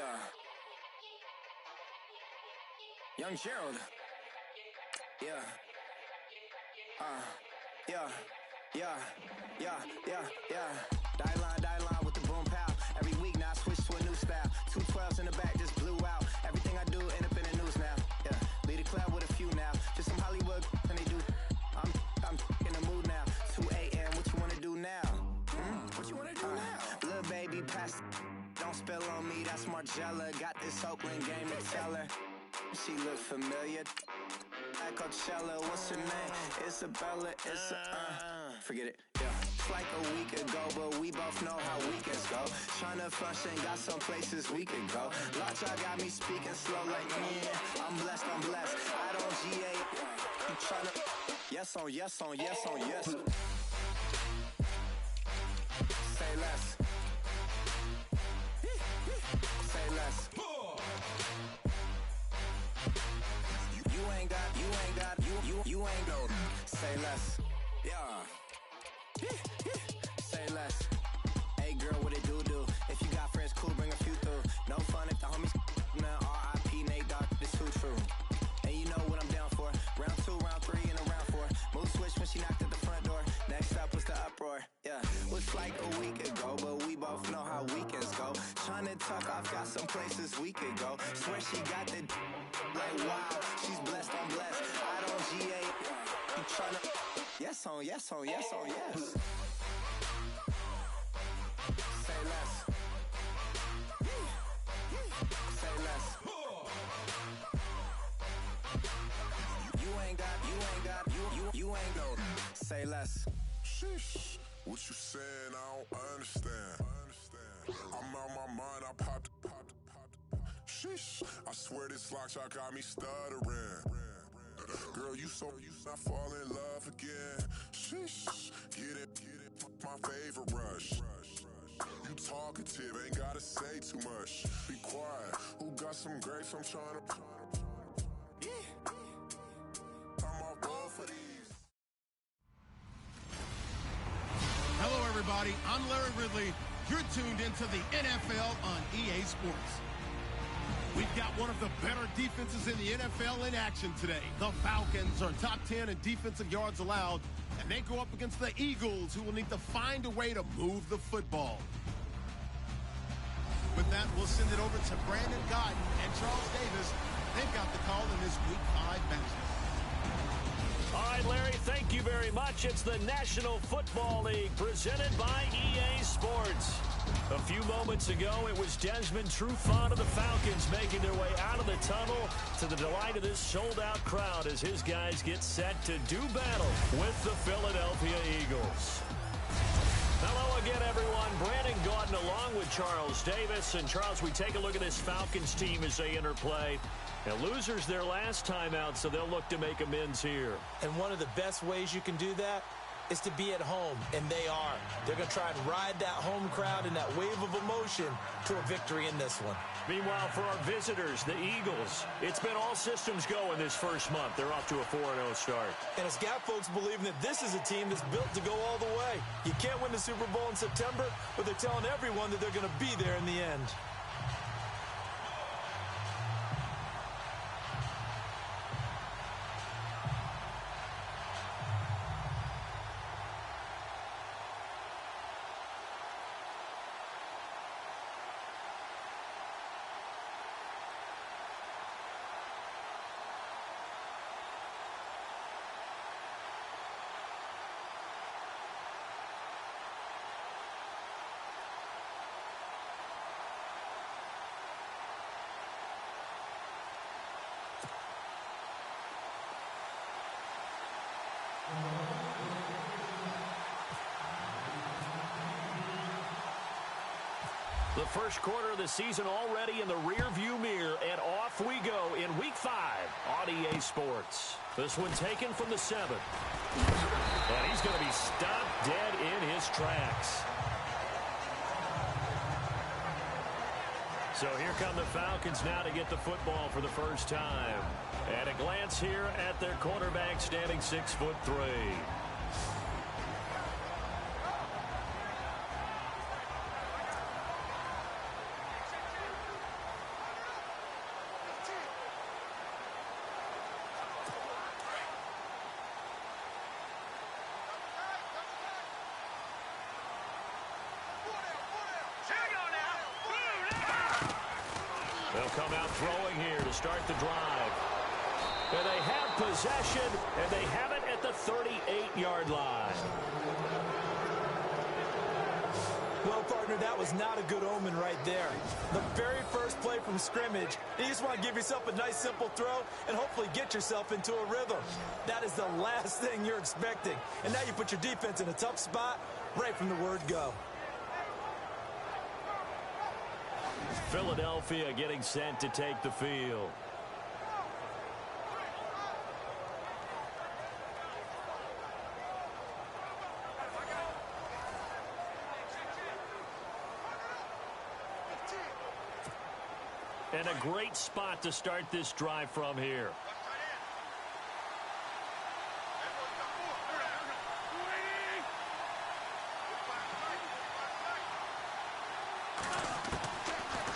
Yeah. Young Gerald. Yeah. Yeah. Die line with the boom pow. Every week now I switch to a new style. 212s in the back just blew out. Everything I do end up in the news now. Yeah. Lead a club with a few now. Just some Hollywood and they do. I'm in the mood now. 2 a.m. What you wanna do now? What you wanna do now? Little baby pass. Don't spill on me. That's Margella. Got this Oakland game to tell her. She look familiar. At Coachella, what's her name? Isabella, forget it, yeah. It's like a week ago, but we both know how weekends go. Tryna function, got some places we could go. Lot y'all got me speaking slow like, I'm blessed. I don't GA, I'm tryna, yes on yes. Say less. Say less. You ain't go. Say less. Yeah. Say less. Hey girl, what it do? If you got friends, cool, bring a few through. No fun if the homies now R.I.P. Nate Dogg, this too true. And you know what I'm down for. Round 2, round 3, and a round 4. Mood switch when she knocked at the front door. Next up was the uproar. Yeah, was like a week ago, but we both know how weekends go. Tryna tuck off, got some places we could go. Swear she got the like wow, she's blessed, I'm blessed. I don't GA. You tryna yes on yes. Say less. Say less. You ain't go. Say less. Sheesh, what you saying? I don't understand. I'm out my mind. I popped. Sheesh, I swear this lock shot got me stuttering. Girl, you not fall in love again. Sheesh, get it, my favorite rush. You talkative, ain't gotta say too much. Be quiet, who got some grapes? I'm trying to. I'm off both for these. Hello, everybody. I'm Larry Ridley. You're tuned into the NFL on EA Sports. We've got one of the better defenses in the NFL in action today. The Falcons are top 10 in defensive yards allowed, and they go up against the Eagles, who will need to find a way to move the football. With that, we'll send it over to Brandon Gotton and Charles Davis. They've got the call in this Week 5 matchup. All right, Larry, thank you very much. It's the National Football League presented by EA Sports. A few moments ago, it was Desmond Trufant of the Falcons making their way out of the tunnel to the delight of this sold-out crowd as his guys get set to do battle with the Philadelphia Eagles. Hello again, everyone. Brandon Gordon along with Charles Davis. And, Charles, we take a look at this Falcons team as they interplay. Now, losers their last time out, so they'll look to make amends here. And one of the best ways you can do that is to be at home, and they are. They're going to try and ride that home crowd and that wave of emotion to a victory in this one. Meanwhile, for our visitors, the Eagles, it's been all systems go in this first month. They're off to a 4-0 start. And it's got folks believing that this is a team that's built to go all the way. You can't win the Super Bowl in September, but they're telling everyone that they're going to be there in the end. The first quarter of the season already in the rearview mirror, and off we go in Week 5 on EA Sports. This one taken from the 7. And he's going to be stopped dead in his tracks. So here come the Falcons now to get the football for the first time. And a glance here at their quarterback standing 6'3". They'll come out throwing here to start the drive. And they have possession, and they have it at the 38-yard line. Well, partner, that was not a good omen right there. The very first play from scrimmage, you just want to give yourself a nice, simple throw and hopefully get yourself into a rhythm. That is the last thing you're expecting. And now you put your defense in a tough spot right from the word go. Philadelphia getting set to take the field. And a great spot to start this drive from here.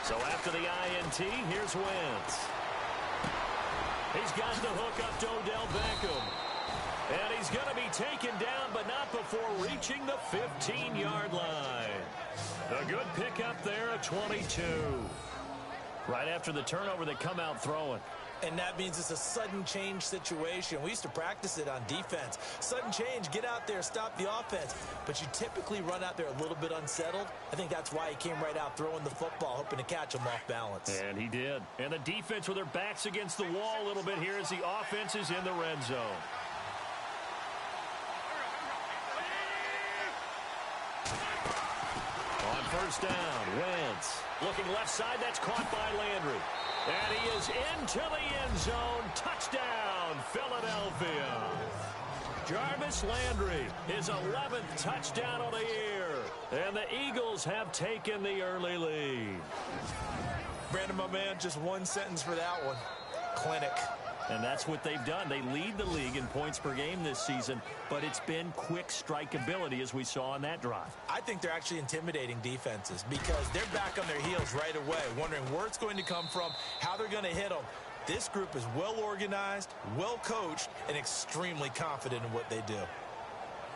So after the INT, here's Wentz. He's got the hook up to Odell Beckham. And he's going to be taken down, but not before reaching the 15-yard line. A good pickup there at 22. Right after the turnover, they come out throwing. And that means it's a sudden change situation. We used to practice it on defense. Sudden change, get out there, stop the offense. But you typically run out there a little bit unsettled. I think that's why he came right out throwing the football, hoping to catch him off balance. And he did. And the defense with their backs against the wall a little bit here as the offense is in the red zone. On first down, Wentz. Looking left side, that's caught by Landry. And he is into the end zone. Touchdown, Philadelphia. Jarvis Landry, his 11th touchdown of the year. And the Eagles have taken the early lead. Brandon, my man, just one sentence for that one. Clinic. And that's what they've done. They lead the league in points per game this season, but it's been quick strikeability as we saw on that drive. I think they're actually intimidating defenses because they're back on their heels right away, wondering where it's going to come from, how they're going to hit them. This group is well organized, well coached, and extremely confident in what they do.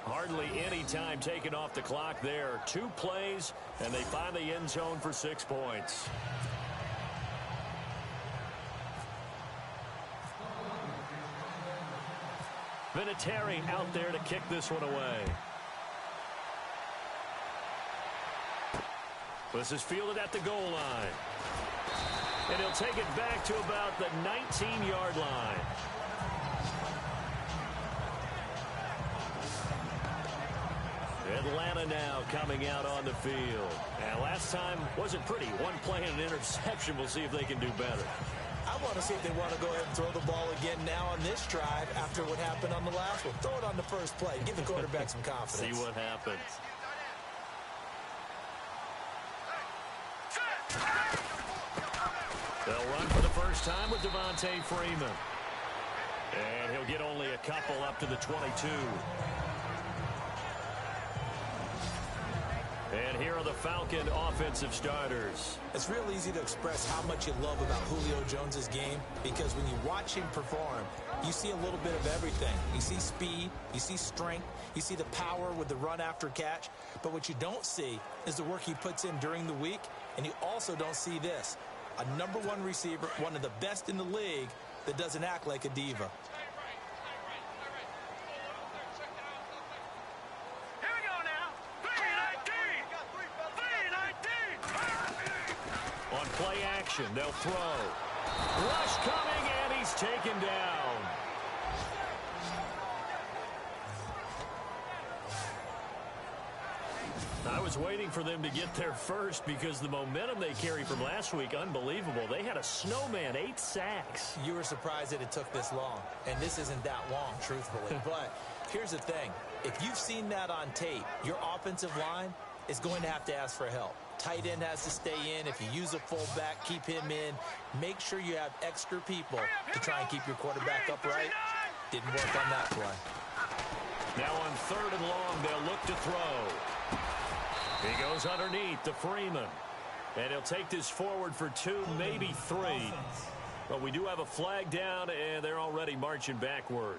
Hardly any time taken off the clock there. 2 plays, and they find the end zone for 6 points. Vinatieri out there to kick this one away. This is fielded at the goal line. And he'll take it back to about the 19-yard line. Atlanta now coming out on the field. And last time wasn't pretty. One play and an interception. We'll see if they can do better. I want to see if they want to go ahead and throw the ball again now on this drive after what happened on the last one. Throw it on the first play. Give the quarterback some confidence. See what happens. They'll run for the first time with Devontae Freeman. And he'll get only a couple up to the 22. And here are the Falcon offensive starters. It's real easy to express how much you love about Julio Jones's game because when you watch him perform, you see a little bit of everything. You see speed, you see strength, you see the power with the run after catch. But what you don't see is the work he puts in during the week, and you also don't see this. A #1 receiver, one of the best in the league, that doesn't act like a diva. Play action, they'll throw. Rush coming, and he's taken down. I was waiting for them to get there first because the momentum they carry from last week, unbelievable. They had a snowman, 8 sacks. You were surprised that it took this long, and this isn't that long, truthfully. But here's the thing. If you've seen that on tape, your offensive line is going to have to ask for help. Tight end has to stay in. If you use a fullback, keep him in. Make sure you have extra people to try and keep your quarterback upright. Didn't work on that play. Now on 3rd and long, they'll look to throw. He goes underneath to Freeman. And he'll take this forward for 2, maybe 3. But we do have a flag down, and they're already marching backward.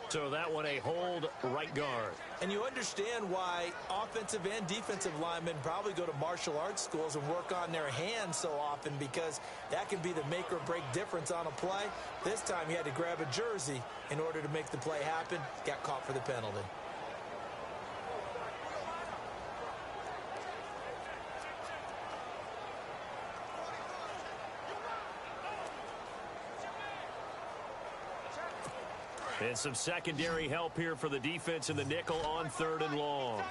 So that one a hold right guard. And you understand why offensive and defensive linemen probably go to martial arts schools and work on their hands so often, because that can be the make or break difference on a play. This time he had to grab a jersey in order to make the play happen. Got caught for the penalty. And some secondary help here for the defense in the nickel on 3rd and long.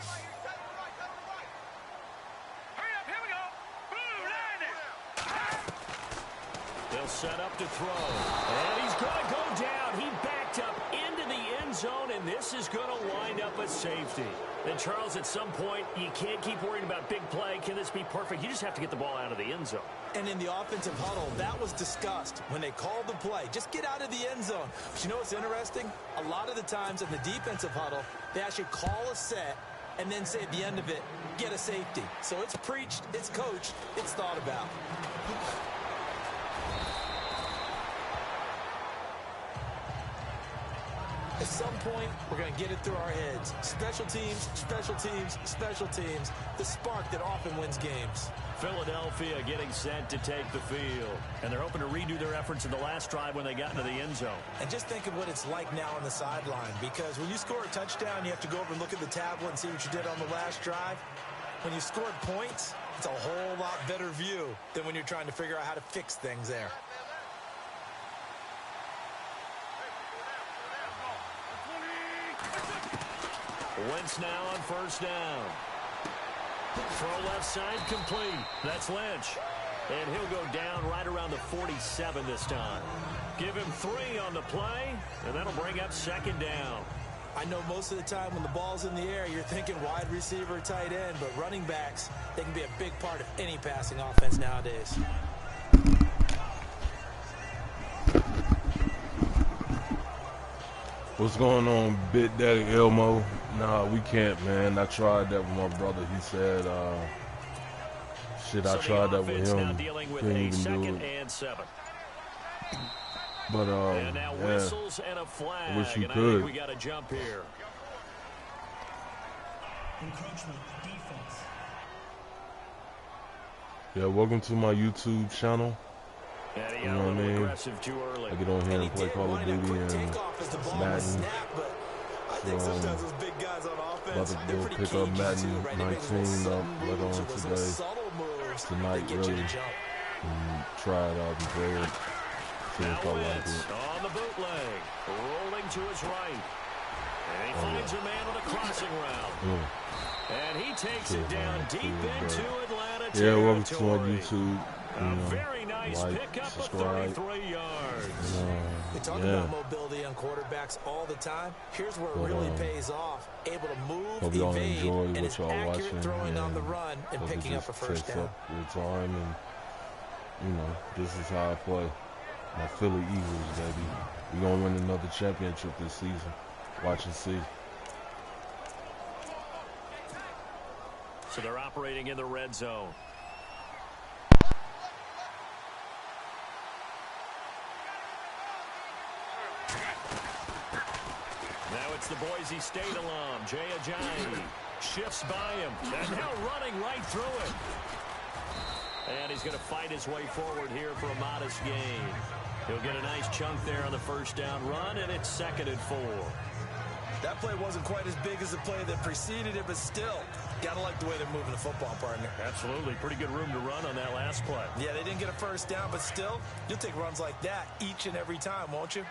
They'll set up to throw. And he's going to go down. He backed up into the end zone, and this is going to wind up a safety. And, Charles, at some point, you can't keep worrying about big play. Can this be perfect? You just have to get the ball out of the end zone. And in the offensive huddle, that was discussed when they called the play. Just get out of the end zone. But you know what's interesting? A lot of the times in the defensive huddle, they actually call a set and then say at the end of it, get a safety. So it's preached, it's coached, it's thought about. At some point, we're going to get it through our heads. Special teams, special teams, special teams. The spark that often wins games. Philadelphia getting set to take the field. And they're hoping to redo their efforts in the last drive when they got into the end zone. And just think of what it's like now on the sideline. Because when you score a touchdown, you have to go over and look at the tablet and see what you did on the last drive. When you scored points, it's a whole lot better view than when you're trying to figure out how to fix things there. Wentz now on 1st down. Throw left side complete. That's Lynch. And he'll go down right around the 47 this time. Give him 3 on the play, and that'll bring up 2nd down. I know most of the time when the ball's in the air, you're thinking wide receiver, tight end, but running backs, they can be a big part of any passing offense nowadays. What's going on, Big Daddy Elmo? Nah, we can't, man. I tried that with my brother. He said, I tried that with him. Couldn't even do it. And 7. But, and now whistles and a flag. I wish you could. I think we got a jump here. Encroachment defense. Yeah, welcome to my YouTube channel. You know what I mean? I get on here and play Call of Duty and Madden. About to go pick up Madden 19 up later on today. Tonight, really. And try it out and play it. See if I like it. On the bootleg. Rolling to his right. And he finds a man on a crossing route. And he takes it down deep into Atlanta territory. Yeah, welcome to my YouTube. Very nice pickup of 33 yards. We talk about mobility on quarterbacks all the time. Here's where it really pays off. Able to move, evade, and is accurate throwing on the run and picking up a 1st down. Your time, and you know, this is how I play. My Philly Eagles, baby. We're gonna win another championship this season. Watch and see. So they're operating in the red zone. Now it's the Boise State alum, Jay Ajayi. Shifts by him, and now running right through it. And he's going to fight his way forward here for a modest gain. He'll get a nice chunk there on the 1st down run, and it's 2nd and 4. That play wasn't quite as big as the play that preceded it, but still, gotta like the way they're moving the football, partner. Absolutely. Pretty good room to run on that last play. Yeah, they didn't get a 1st down, but still, you'll take runs like that each and every time, won't you?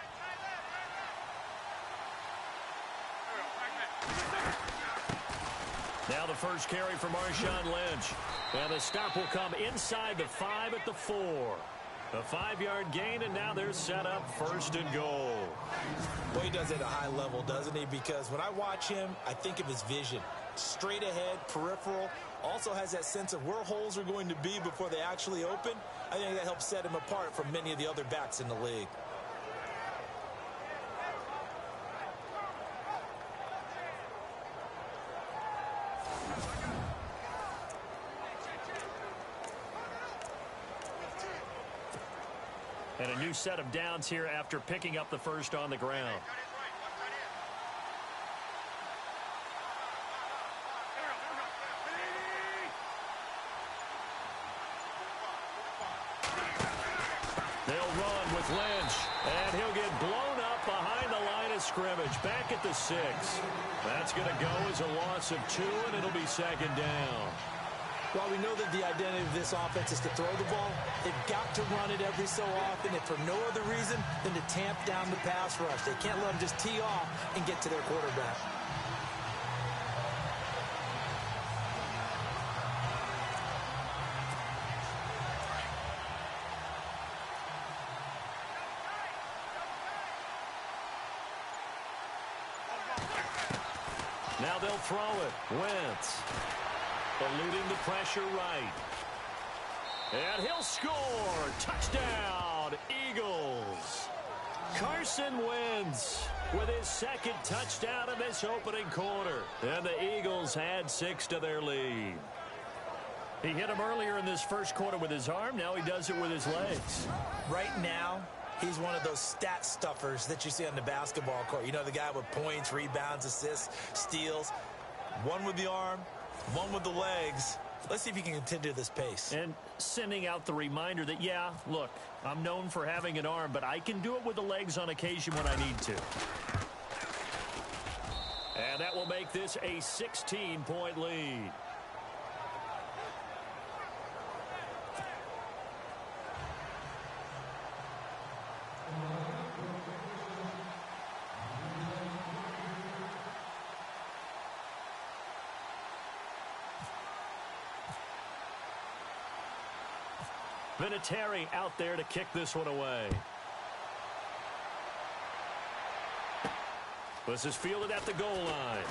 Now the first carry for Marshawn Lynch. And the stop will come inside the 5 at the 4. A 5-yard gain, and now they're set up 1st and goal. Well, he does it at a high level, doesn't he? Because when I watch him, I think of his vision. Straight ahead, peripheral. Also has that sense of where holes are going to be before they actually open. I think that helps set him apart from many of the other backs in the league. And a new set of downs here after picking up the 1st on the ground. coverage. And he'll get blown up behind the line of scrimmage. Back at the 6. That's going to go as a loss of 2, and it'll be second down. While we know that the identity of this offense is to throw the ball, they've got to run it every so often, if for no other reason than to tamp down the pass rush. They can't let them just tee off and get to their quarterback. Now they'll throw it. Wentz eluding the pressure right. And he'll score. Touchdown, Eagles. Carson Wentz with his second touchdown in this opening quarter. And the Eagles add 6 to their lead. He hit him earlier in this first quarter with his arm. Now he does it with his legs. Right now, he's one of those stat stuffers that you see on the basketball court. You know, the guy with points, rebounds, assists, steals. One with the arm, one with the legs. Let's see if he can continue this pace. And sending out the reminder that, yeah, look, I'm known for having an arm, but I can do it with the legs on occasion when I need to. And that will make this a 16-point lead. Vinatieri out there to kick this one away. This is fielded at the goal line.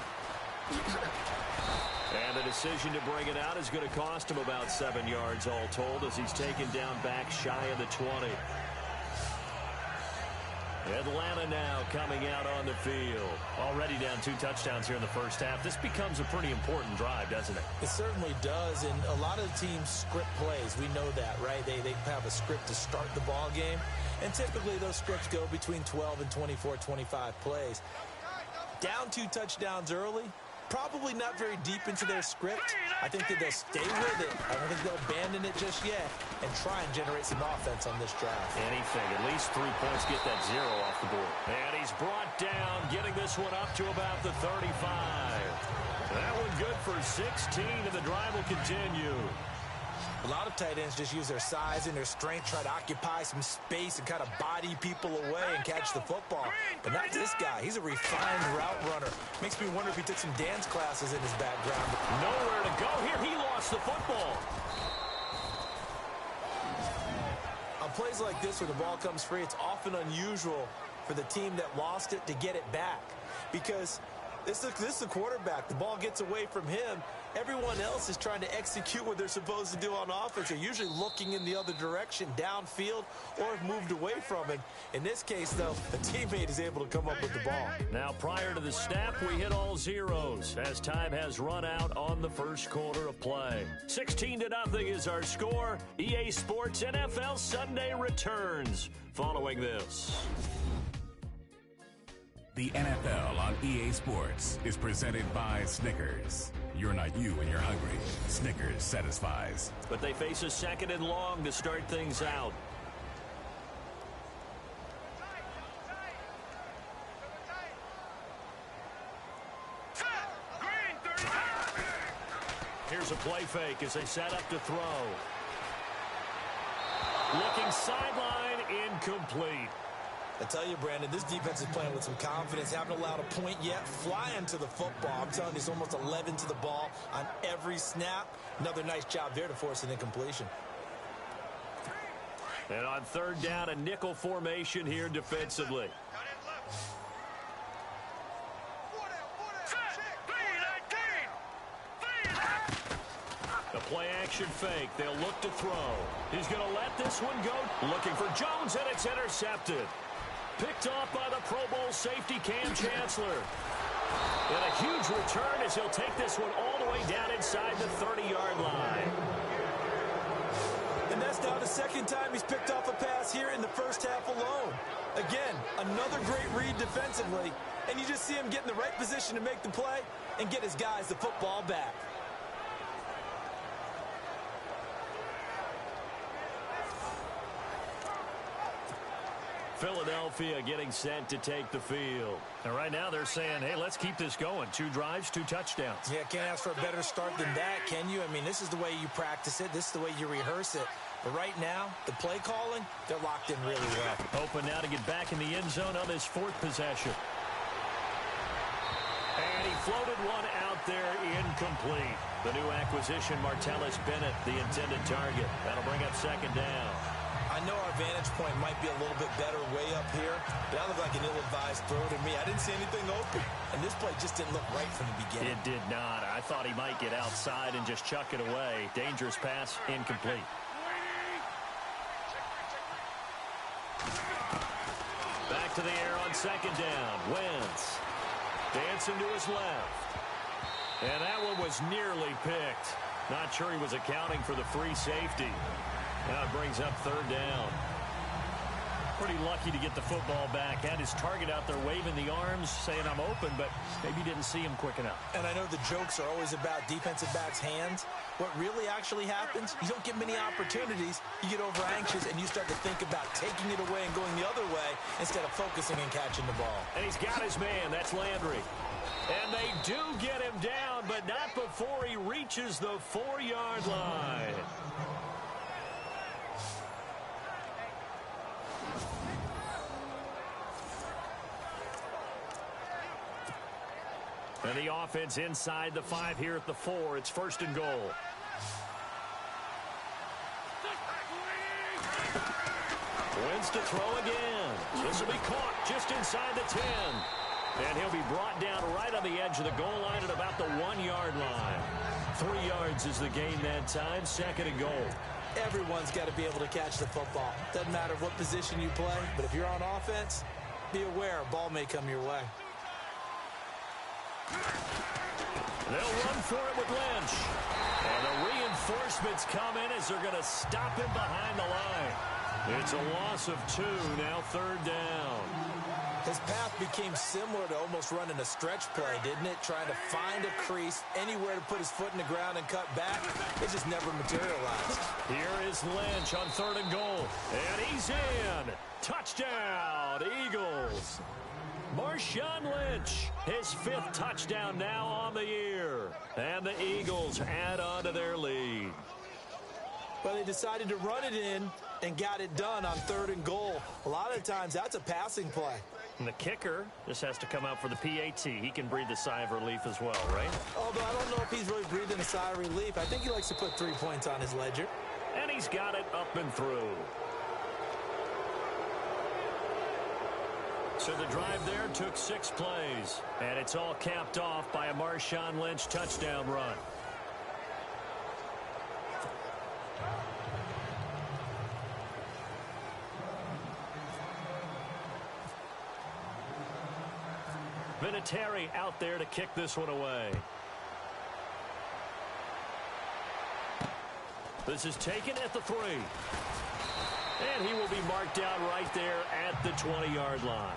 And the decision to bring it out is going to cost him about 7 yards all told as he's taken down back shy of the 20. Atlanta now coming out on the field. Already down 2 touchdowns here in the first half. This becomes a pretty important drive, doesn't it? It certainly does, and a lot of the teams script plays. We know that, right? They have a script to start the ball game, and typically those scripts go between 12 and 24, 25 plays. Down 2 touchdowns early, probably not very deep into their script. I think that they'll stay with it. I don't think they'll abandon it just yet and try and generate some offense on this drive. Anything. At least 3 points, get that 0 off the board. And he's brought down, getting this one up to about the 35. That one good for 16, and the drive will continue. A lot of tight ends just use their size and their strength, try to occupy some space and kind of body people away and catch the football. But not this guy. He's a refined route runner. Makes me wonder if he took some dance classes in his background. Nowhere to go here. He lost the football. On plays like this where the ball comes free, it's often unusual for the team that lost it to get it back. Because this is the quarterback. The ball gets away from him. Everyone else is trying to execute what they're supposed to do on offense. They're usually looking in the other direction, downfield, or have moved away from it. In this case, though, a teammate is able to come up with the ball. Now, prior to the snap, we hit all zeros as time has run out on the first quarter of play. 16-0 is our score. EA Sports NFL Sunday returns following this. The NFL on EA Sports is presented by Snickers. You're not you when you're hungry. Snickers satisfies. But they face a 2nd and long to start things out. Here's a play fake as they set up to throw. Looking sideline, incomplete. I tell you, Brandon, this defense is playing with some confidence. Haven't allowed a point yet. Flying to the football. I'm telling you, it's almost 11 to the ball on every snap. Another nice job there to force an incompletion. And on 3rd down, a nickel formation here defensively. The play action fake. They'll look to throw. He's going to let this one go. Looking for Jones, and it's intercepted. Picked off by the Pro Bowl safety Cam Chancellor. And a huge return as he'll take this one all the way down inside the 30-yard line. And that's now the 2nd time he's picked off a pass here in the first half alone. Again, another great read defensively. And you just see him get in the right position to make the play and get his guys the football back. Philadelphia getting set to take the field. And right now they're saying, hey, let's keep this going. 2 drives, 2 touchdowns. Yeah, can't ask for a better start than that, can you? I mean, this is the way you practice it. This is the way you rehearse it. But right now, the play calling, they're locked in really well. Open now to get back in the end zone on his 4th possession. And he floated one out there, incomplete. The new acquisition, Martellus Bennett, the intended target. That'll bring up 2nd down. I know our vantage point might be a little bit better way up here, but that looked like an ill-advised throw to me. I didn't see anything open, and this play just didn't look right from the beginning. It did not. I thought he might get outside and just chuck it away. Dangerous pass, incomplete. Back to the air on 2nd down. Wentz dancing to his left. And that one was nearly picked. Not sure he was accounting for the free safety. Now it brings up 3rd down. Pretty lucky to get the football back. Had his target out there waving the arms, saying I'm open, but maybe didn't see him quick enough. And I know the jokes are always about defensive backs' hands. What really actually happens, you don't get many opportunities. You get over anxious, and you start to think about taking it away and going the other way instead of focusing and catching the ball. And he's got his man. That's Landry. And they do get him down, but not before he reaches the 4-yard line. And the offense inside the 5 here at the 4. It's 1st and goal. Wins to throw again. This will be caught just inside the 10. And he'll be brought down right on the edge of the goal line at about the 1-yard line. 3 yards is the gain that time. 2nd and goal. Everyone's got to be able to catch the football. Doesn't matter what position you play, but if you're on offense, be aware a ball may come your way. They'll run for it with Lynch. And the reinforcements come in as they're going to stop him behind the line. It's a loss of 2, now 3rd down. His path became similar to almost running a stretch play, didn't it? Trying to find a crease, anywhere to put his foot in the ground and cut back. It just never materialized. Here is Lynch on 3rd and goal. And he's in. Touchdown, Eagles. Marshawn Lynch, his 5th touchdown now on the year. And the Eagles add on to their lead. Well, they decided to run it in and got it done on 3rd and goal. A lot of times, that's a passing play. And the kicker just has to come out for the PAT. He can breathe a sigh of relief as well, right? Although I don't know if he's really breathing a sigh of relief. I think he likes to put 3 points on his ledger. And he's got it up and through. So the drive there took 6 plays. And it's all capped off by a Marshawn Lynch touchdown run. Vinatieri out there to kick this one away. This is taken at the 3. And he will be marked down right there at the 20-yard line.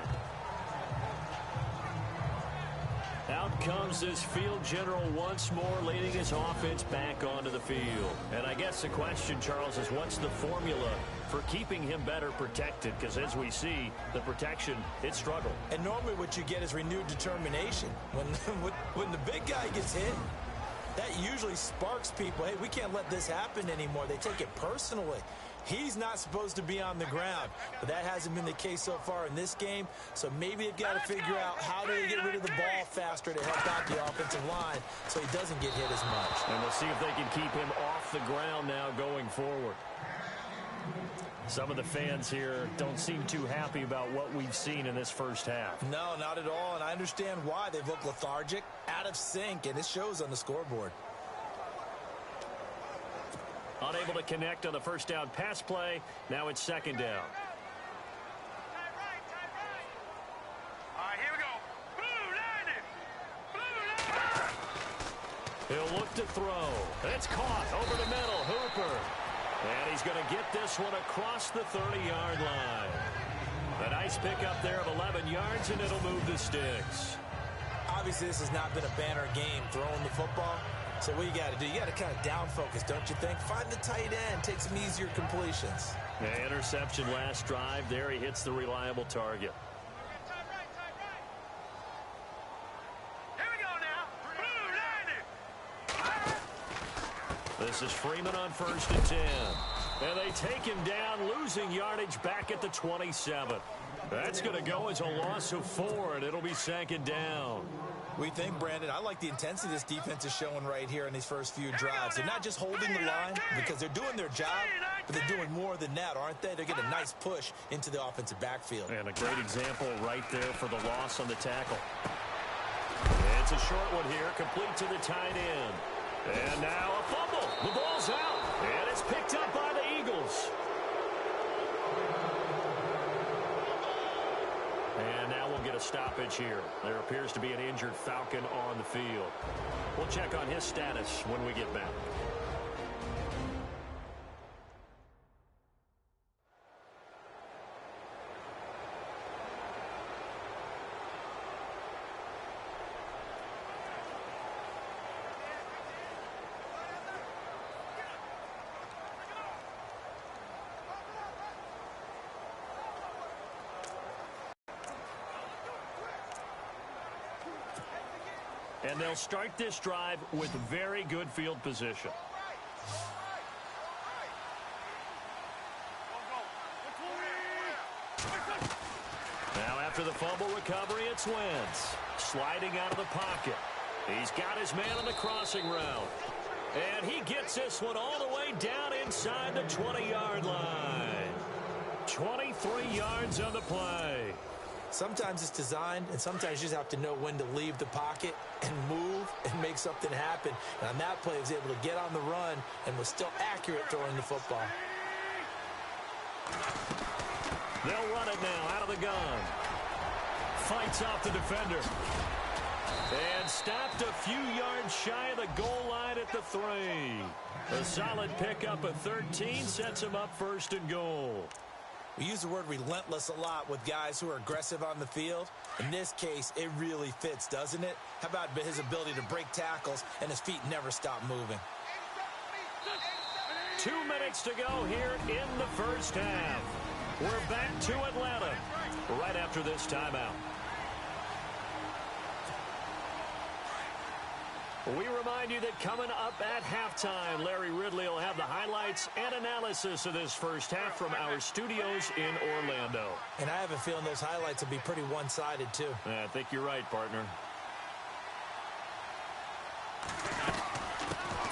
Out comes this field general once more, leading his offense back onto the field. And I guess the question, Charles, is what's the formula for keeping him better protected? Because as we see, the protection, it struggled. And normally what you get is renewed determination. When the big guy gets hit, that usually sparks people. Hey, we can't let this happen anymore. They take it personally. He's not supposed to be on the ground, but that hasn't been the case so far in this game. So maybe they've got to figure out how do they get rid of the ball faster to help out the offensive line so he doesn't get hit as much. And we'll see if they can keep him off the ground now going forward. Some of the fans here don't seem too happy about what we've seen in this first half. No, not at all, and I understand why. They've looked lethargic, out of sync, and it shows on the scoreboard. Unable to connect on the first down pass play. Now it's 2nd down. All right, here we go. Blue line. He'll look to throw. It's caught over the middle. Hooper. And he's going to get this one across the 30-yard line. A nice pickup there of 11 yards, and it'll move the sticks. Obviously, this has not been a banner game throwing the football. So what you got to do, you got to kind of down focus, don't you think? Find the tight end, take some easier completions. Yeah, interception last drive. There he hits the reliable target. Here we go now. This is Freeman on 1st and 10. And they take him down, losing yardage back at the 27. That's going to go as a loss of 4, and it'll be 2nd down. We think, Brandon, I like the intensity this defense is showing right here in these first few drives. They're not just holding the line because they're doing their job, but they're doing more than that, aren't they? They're getting a nice push into the offensive backfield. And a great example right there for the loss on the tackle. It's a short one here, complete to the tight end. And now a fumble. The ball's out, and it's picked up by the Eagles. And now we'll get a stoppage here. There appears to be an injured Falcon on the field. We'll check on his status when we get back. And they'll start this drive with very good field position. Now after the fumble recovery, it's Wentz. Sliding out of the pocket. He's got his man on the crossing route. And he gets this one all the way down inside the 20-yard line. 23 yards on the play. Sometimes it's designed, and sometimes you just have to know when to leave the pocket and move and make something happen. And on that play, he was able to get on the run and was still accurate throwing the football. They'll run it now out of the gun. Fights off the defender. And stopped a few yards shy of the goal line at the 3. A solid pickup of 13 sets him up 1st and goal. We use the word relentless a lot with guys who are aggressive on the field. In this case, it really fits, doesn't it? How about his ability to break tackles and his feet never stop moving? 2 minutes to go here in the first half. We're back to Atlanta right after this timeout. We remind you that coming up at halftime, Larry Ridley will have the highlights and analysis of this first half from our studios in Orlando. And I have a feeling those highlights will be pretty one-sided, too. I think you're right, partner.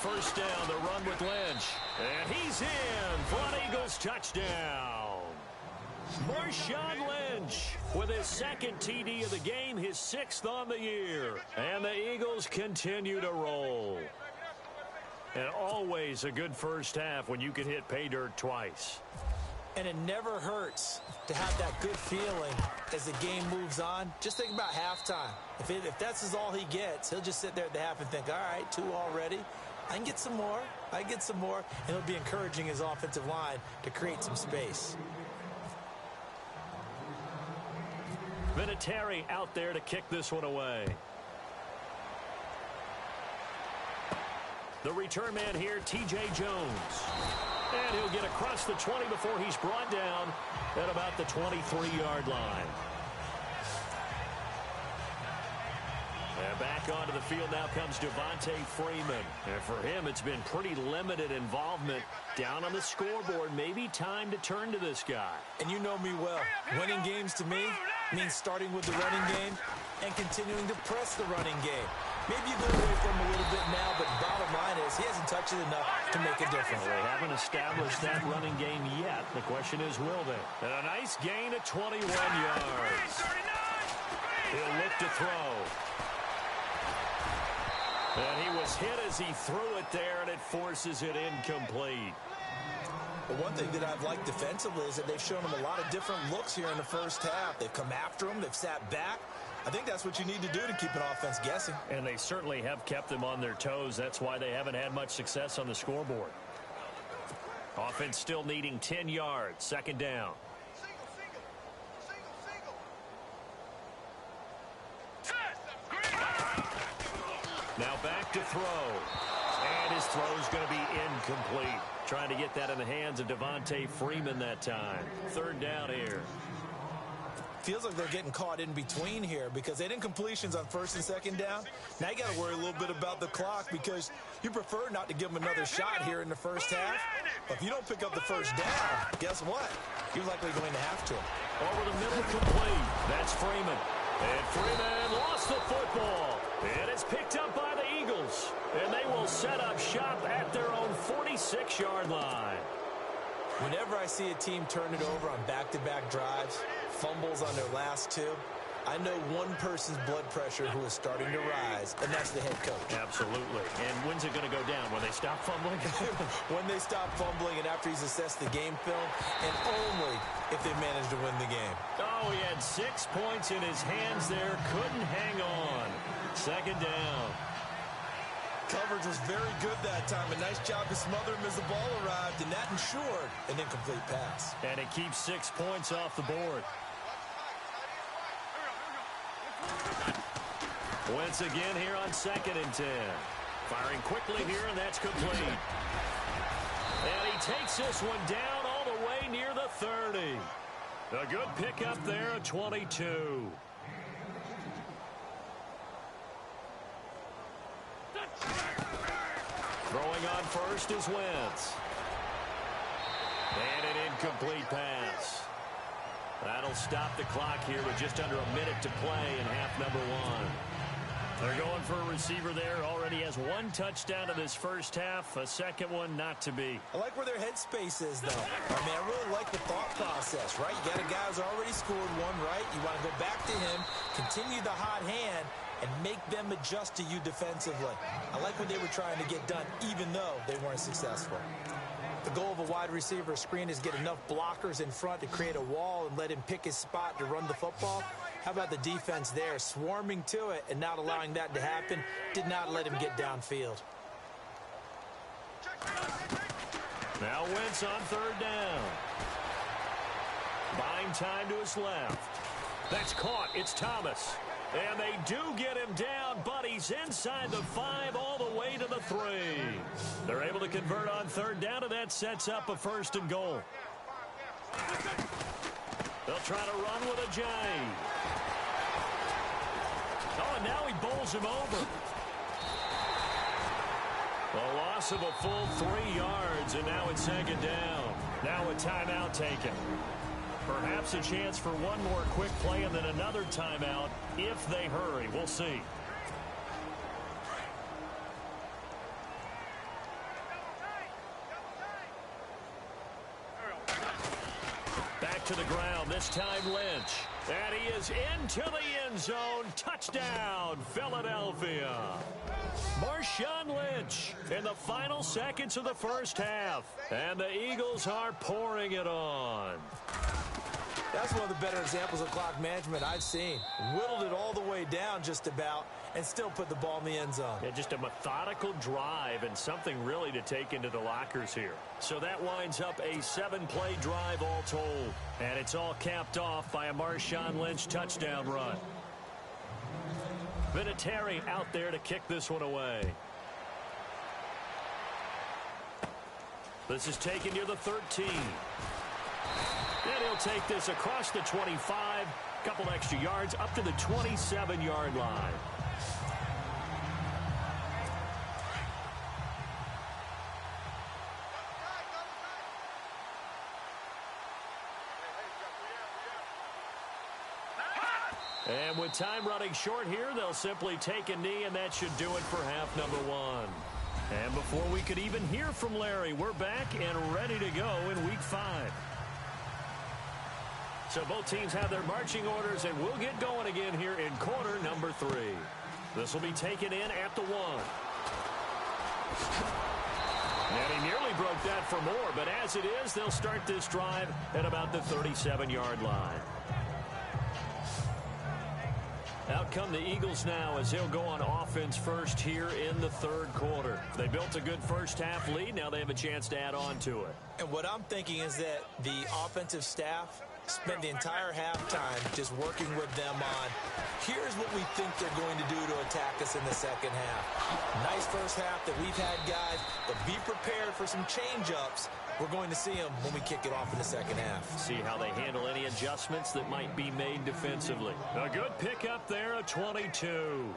First down, the run with Lynch. And he's in for an Eagles touchdown. Marshawn Lynch with his 2nd TD of the game, his 6th on the year. And the Eagles continue to roll. And always a good first half when you can hit pay dirt twice. And it never hurts to have that good feeling as the game moves on. Just think about halftime. If that's all he gets, he'll just sit there at the half and think, all right, 2 already. I can get some more. I can get some more. And he'll be encouraging his offensive line to create some space. Vinatieri out there to kick this one away. The return man here, T.J. Jones. And he'll get across the 20 before he's brought down at about the 23-yard line. And back onto the field now comes Devontae Freeman. And for him, it's been pretty limited involvement down on the scoreboard. Maybe time to turn to this guy. And you know me well. Winning games to me means starting with the running game and continuing to press the running game. Maybe you go away from him a little bit now, but bottom line is he hasn't touched it enough to make a difference. Well, they haven't established that running game yet. The question is, will they? And a nice gain of 21 yards. He'll look to throw. And he was hit as he threw it there, and it forces it incomplete. But one thing that I've liked defensively is that they've shown him a lot of different looks here in the first half. They've come after him. They've sat back. I think that's what you need to do to keep an offense guessing. And they certainly have kept them on their toes. That's why they haven't had much success on the scoreboard. Offense still needing 10 yards. 2nd down. Now back to throw. And his throw's going to be incomplete. Trying to get that in the hands of Devontae Freeman that time. Third down here. Feels like they're getting caught in between here because they didn't completions on first and second down. Now you got to worry a little bit about the clock because you prefer not to give them another shot here in the first half. But if you don't pick up the first down, guess what? You're likely going to have to. Over the middle, complete. That's Freeman. And Freeman lost the football. And it's picked up by the Eagles. And they will set up shop at their own 46-yard line. Whenever I see a team turn it over on back-to-back drives, fumbles on their last two, I know one person's blood pressure who is starting to rise, and that's the head coach. Absolutely. And when's it going to go down? When they stop fumbling? When they stop fumbling and after he's assessed the game film, and only if they manage to win the game. Oh, he had 6 points in his hands there. Couldn't hang on. Second down. Coverage was very good that time. A nice job to smother him as the ball arrived, and that ensured an incomplete pass. And it keeps 6 points off the board. Once again here on 2nd and 10. Firing quickly here, and that's complete. And he takes this one down all the way near the 30. A good pickup there at 22. Throwing on first is Wentz. And an incomplete pass. That'll stop the clock here with just under a minute to play in half number 1. They're going for a receiver there. Already has 1 touchdown in this first half. A second one not to be. I like where their headspace is, though. I mean, I really like the thought process, right? You got a guy who's already scored one, right? You want to go back to him, continue the hot hand, and make them adjust to you defensively. I like what they were trying to get done, even though they weren't successful. The goal of a wide receiver screen is get enough blockers in front to create a wall and let him pick his spot to run the football. How about the defense there, swarming to it and not allowing that to happen? Did not let him get downfield. Now Wentz on third down. Buying time to his left. That's caught. It's Thomas. And they do get him down, but he's inside the 5 all the way to the 3. They're able to convert on third down, and that sets up a 1st and goal. They'll try to run with a J. Oh, and now he bowls him over. A loss of a full 3 yards, and now it's 2nd down. Now a timeout taken. Perhaps a chance for one more quick play and then another timeout if they hurry. We'll see. Back to the ground, this time Lynch. And he is into the end zone. Touchdown, Philadelphia. Marshawn Lynch in the final seconds of the first half. And the Eagles are pouring it on. That's one of the better examples of clock management I've seen. Whittled it all the way down just about and still put the ball in the end zone. Yeah, just a methodical drive and something really to take into the lockers here. So that winds up a 7-play drive all told. And it's all capped off by a Marshawn Lynch touchdown run. Vinatieri out there to kick this one away. This is taken near the 13. And he'll take this across the 25, couple extra yards up to the 27-yard line. And with time running short here, they'll simply take a knee, and that should do it for half number 1. And before we could even hear from Larry, we're back and ready to go in week 5. So both teams have their marching orders, and we'll get going again here in quarter number 3. This will be taken in at the 1. And he nearly broke that for more, but as it is, they'll start this drive at about the 37-yard line. Out come the Eagles now as they'll go on offense first here in the 3rd quarter. They built a good first half lead. Now they have a chance to add on to it. And what I'm thinking is that the offensive staff spent the entire halftime just working with them on, here's what we think they're going to do to attack us in the second half. Nice first half that we've had, guys, but be prepared for some change-ups. We're going to see them when we kick it off in the second half. See how they handle any adjustments that might be made defensively. A good pickup there, a 22.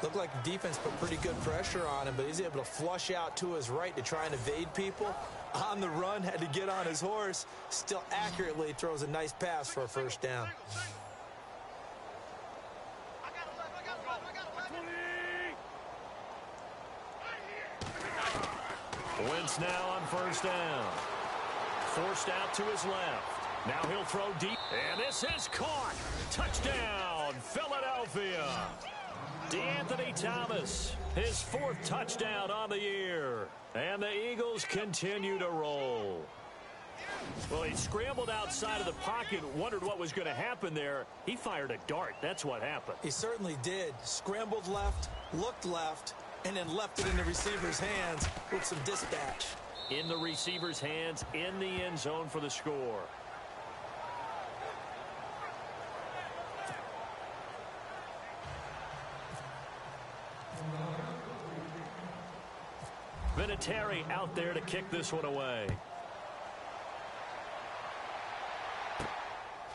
Looked like the defense put pretty good pressure on him, but he's able to flush out to his right to try and evade people. On the run, had to get on his horse. Still accurately throws a nice pass for a first down. Wentz now on first down. Forced out to his left. Now he'll throw deep. And this is caught. Touchdown, Philadelphia. DeAnthony Thomas, his 4th touchdown on the year. And the Eagles continue to roll. Well, he scrambled outside of the pocket, wondered what was going to happen there. He fired a dart. That's what happened. He certainly did. Scrambled left, looked left, and then left it in the receiver's hands with some dispatch. In the receiver's hands, in the end zone for the score. Vinatieri out there to kick this one away.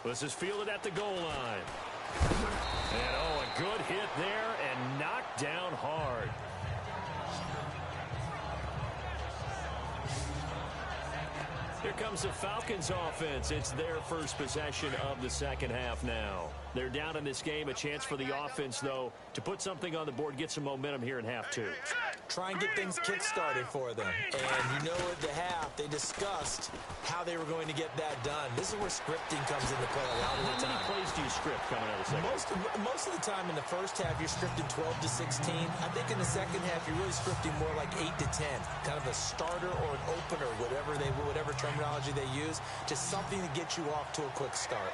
This is fielded at the goal line. And a good hit there and knocked down hard. Here comes the Falcons offense. It's their first possession of the second half now. They're down in this game. A chance for the offense, though, to put something on the board, get some momentum here in half 2. Try and get things kick-started for them. And you know at the half, they discussed how they were going to get that done. This is where scripting comes into play a lot of the time. How many plays do you script coming out of the second? Most of the time in the first half, you're scripting 12 to 16. I think in the second half, you're really scripting more like 8 to 10. Kind of a starter or an opener, whatever terminology they use. Just something to get you off to a quick start.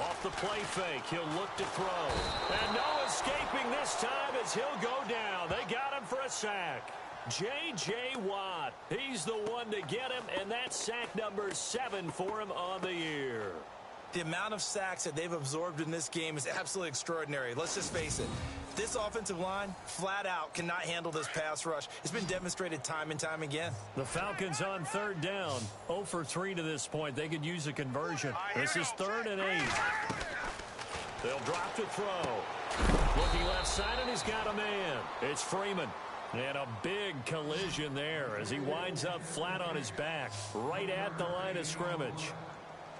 Off the play fake, he'll look to throw. And no escaping this time as he'll go down. They got him for a sack. J.J. Watt, he's the one to get him, and that's sack number 7 for him on the year. The amount of sacks that they've absorbed in this game is absolutely extraordinary. Let's just face it. This offensive line, flat out, cannot handle this pass rush. It's been demonstrated time and time again. The Falcons on third down. 0 for 3 to this point. They could use a conversion. This is 3rd and 8. They'll drop to throw. Looking left side, and he's got a man. It's Freeman. And a big collision there as he winds up flat on his back, right at the line of scrimmage.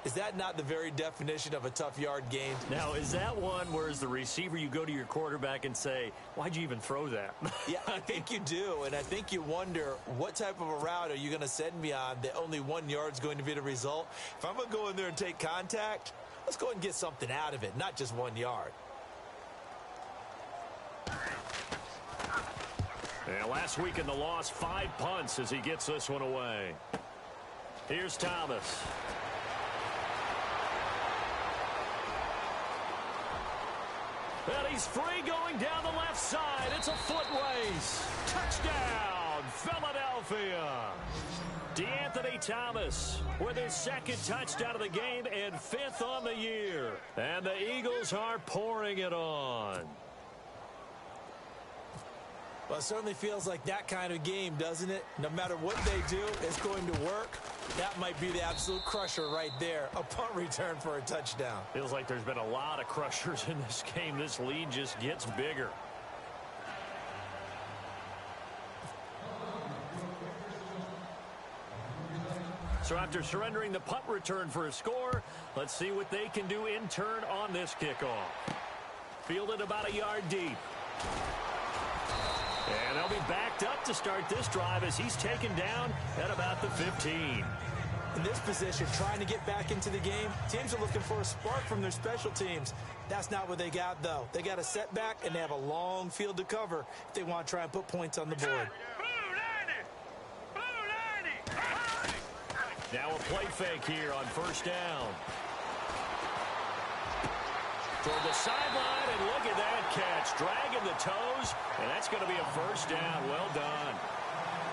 Is that not the very definition of a tough yard gained? Now, is that one where as the receiver you go to your quarterback and say, why'd you even throw that? Yeah, I think you do, and I think you wonder what type of a route are you going to send me on that only 1 yard's going to be the result? If I'm going to go in there and take contact, let's go and get something out of it, not just 1 yard. And last week in the loss, 5 punts as he gets this one away. Here's Thomas. And he's free going down the left side. It's a foot race. Touchdown, Philadelphia. DeAnthony Thomas with his 2nd touchdown of the game and 5th on the year. And the Eagles are pouring it on. Well, it certainly feels like that kind of game, doesn't it? No matter what they do, it's going to work. That might be the absolute crusher right there. A punt return for a touchdown. Feels like there's been a lot of crushers in this game. This lead just gets bigger. So after surrendering the punt return for a score, let's see what they can do in turn on this kickoff. Fielded about a yard deep. And they'll be backed up to start this drive as he's taken down at about the 15. In this position, trying to get back into the game, teams are looking for a spark from their special teams. That's not what they got, though. They got a setback, and they have a long field to cover if they want to try and put points on the board. Now a play fake here on first down. Toward the sideline, and look at that catch. Dragging the toes, and that's going to be a first down. Well done.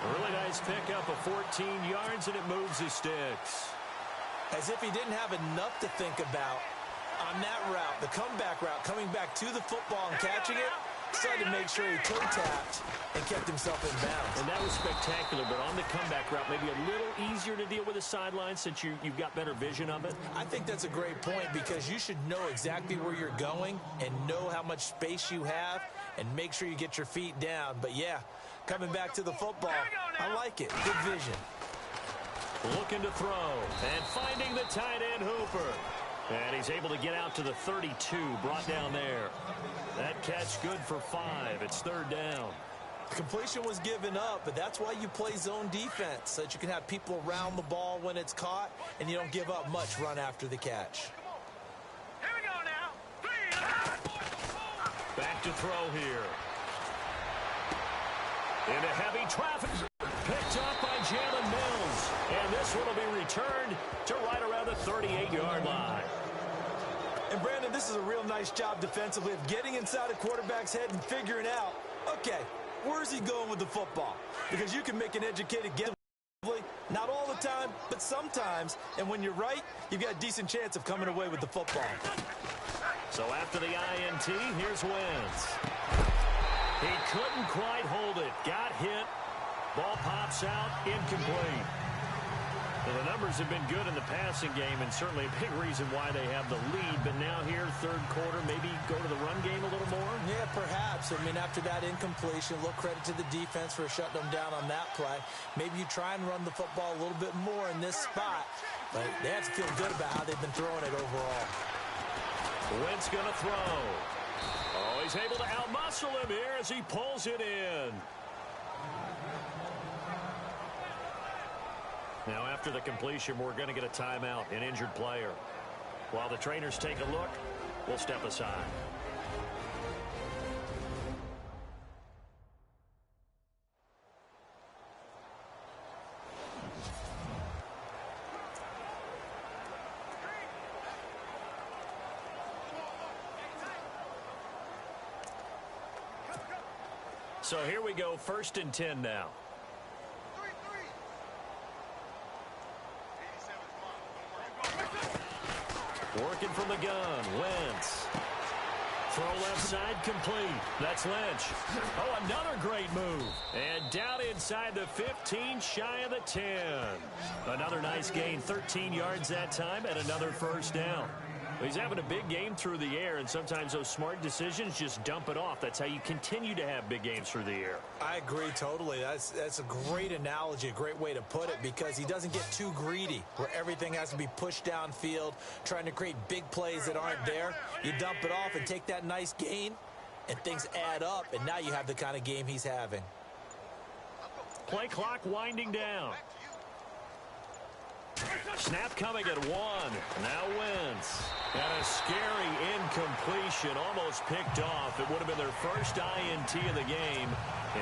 A really nice pickup of 14 yards, and it moves his sticks. As if he didn't have enough to think about on that route, the comeback route, coming back to the football and catching it, decided to make sure he toe-tapped and kept himself in bounds. And that was spectacular, but on the comeback route, maybe a little easier to deal with the sideline since you've got better vision of it. I think that's a great point because you should know exactly where you're going and know how much space you have and make sure you get your feet down. But, yeah, coming back to the football, I like it. Good vision. Looking to throw and finding the tight end Hooper. And he's able to get out to the 32, brought down there. That catch good for 5. It's 3rd down. Completion was given up, but that's why you play zone defense, so that you can have people around the ball when it's caught, and you don't give up much run after the catch. Here we go now. Back to throw here. Into heavy traffic. Picked up by Jalen Mills. And this one will be returned to right around the 38-yard line. And, Brandon, this is a real nice job defensively of getting inside a quarterback's head and figuring out, okay, where's he going with the football? Because you can make an educated guess. Not all the time, but sometimes. And when you're right, you've got a decent chance of coming away with the football. So after the INT, here's Wentz. He couldn't quite hold it. Got hit. Ball pops out, incomplete. Well, the numbers have been good in the passing game and certainly a big reason why they have the lead. But now here, 3rd quarter, maybe go to the run game a little more? Yeah, perhaps. I mean, after that incompletion, a little credit to the defense for shutting them down on that play. Maybe you try and run the football a little bit more in this spot. But they have to feel good about how they've been throwing it overall. Wentz going to throw. Oh, he's able to outmuscle him here as he pulls it in. Now, after the completion, we're going to get a timeout, an injured player. While the trainers take a look, we'll step aside. So here we go, 1st and 10 now. Working from the gun, Wentz. Throw left side complete. That's Lynch. Oh, another great move. And down inside the 15, shy of the 10. Another nice gain, 13 yards that time, and another 1st down. He's having a big game through the air, and sometimes those smart decisions just dump it off. That's how you continue to have big games through the air. I agree totally. That's a great analogy, a great way to put it, because he doesn't get too greedy where everything has to be pushed downfield, trying to create big plays that aren't there. You dump it off and take that nice gain, and things add up, and now you have the kind of game he's having. Play clock winding down. Snap coming at 1. Now Wentz. And a scary incompletion, almost picked off. It would have been their first INT of the game.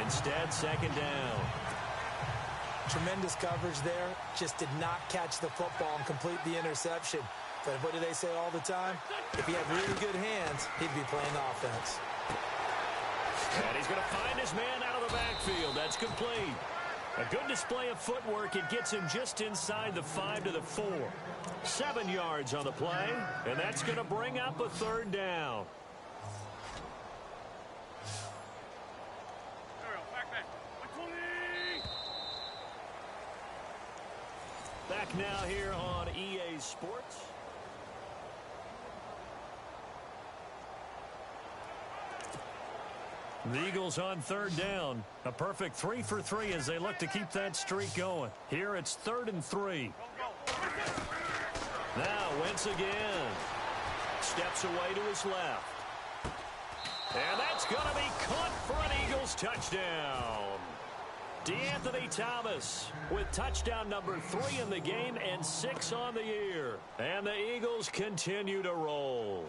Instead, 2nd down. Tremendous coverage there. Just did not catch the football and complete the interception. But what do they say all the time? If he had really good hands, he'd be playing offense. And he's going to find his man out of the backfield. That's complete. A good display of footwork. It gets him just inside the 5 to the 4. 7 yards on the play, and that's going to bring up a 3rd down. Back now here on EA Sports. The Eagles on 3rd down. A perfect 3 for 3 as they look to keep that streak going. Here it's 3rd and 3. Now Wentz again. Steps away to his left. And that's going to be caught for an Eagles touchdown. DeAnthony Thomas with touchdown number 3 in the game and 6 on the year. And the Eagles continue to roll.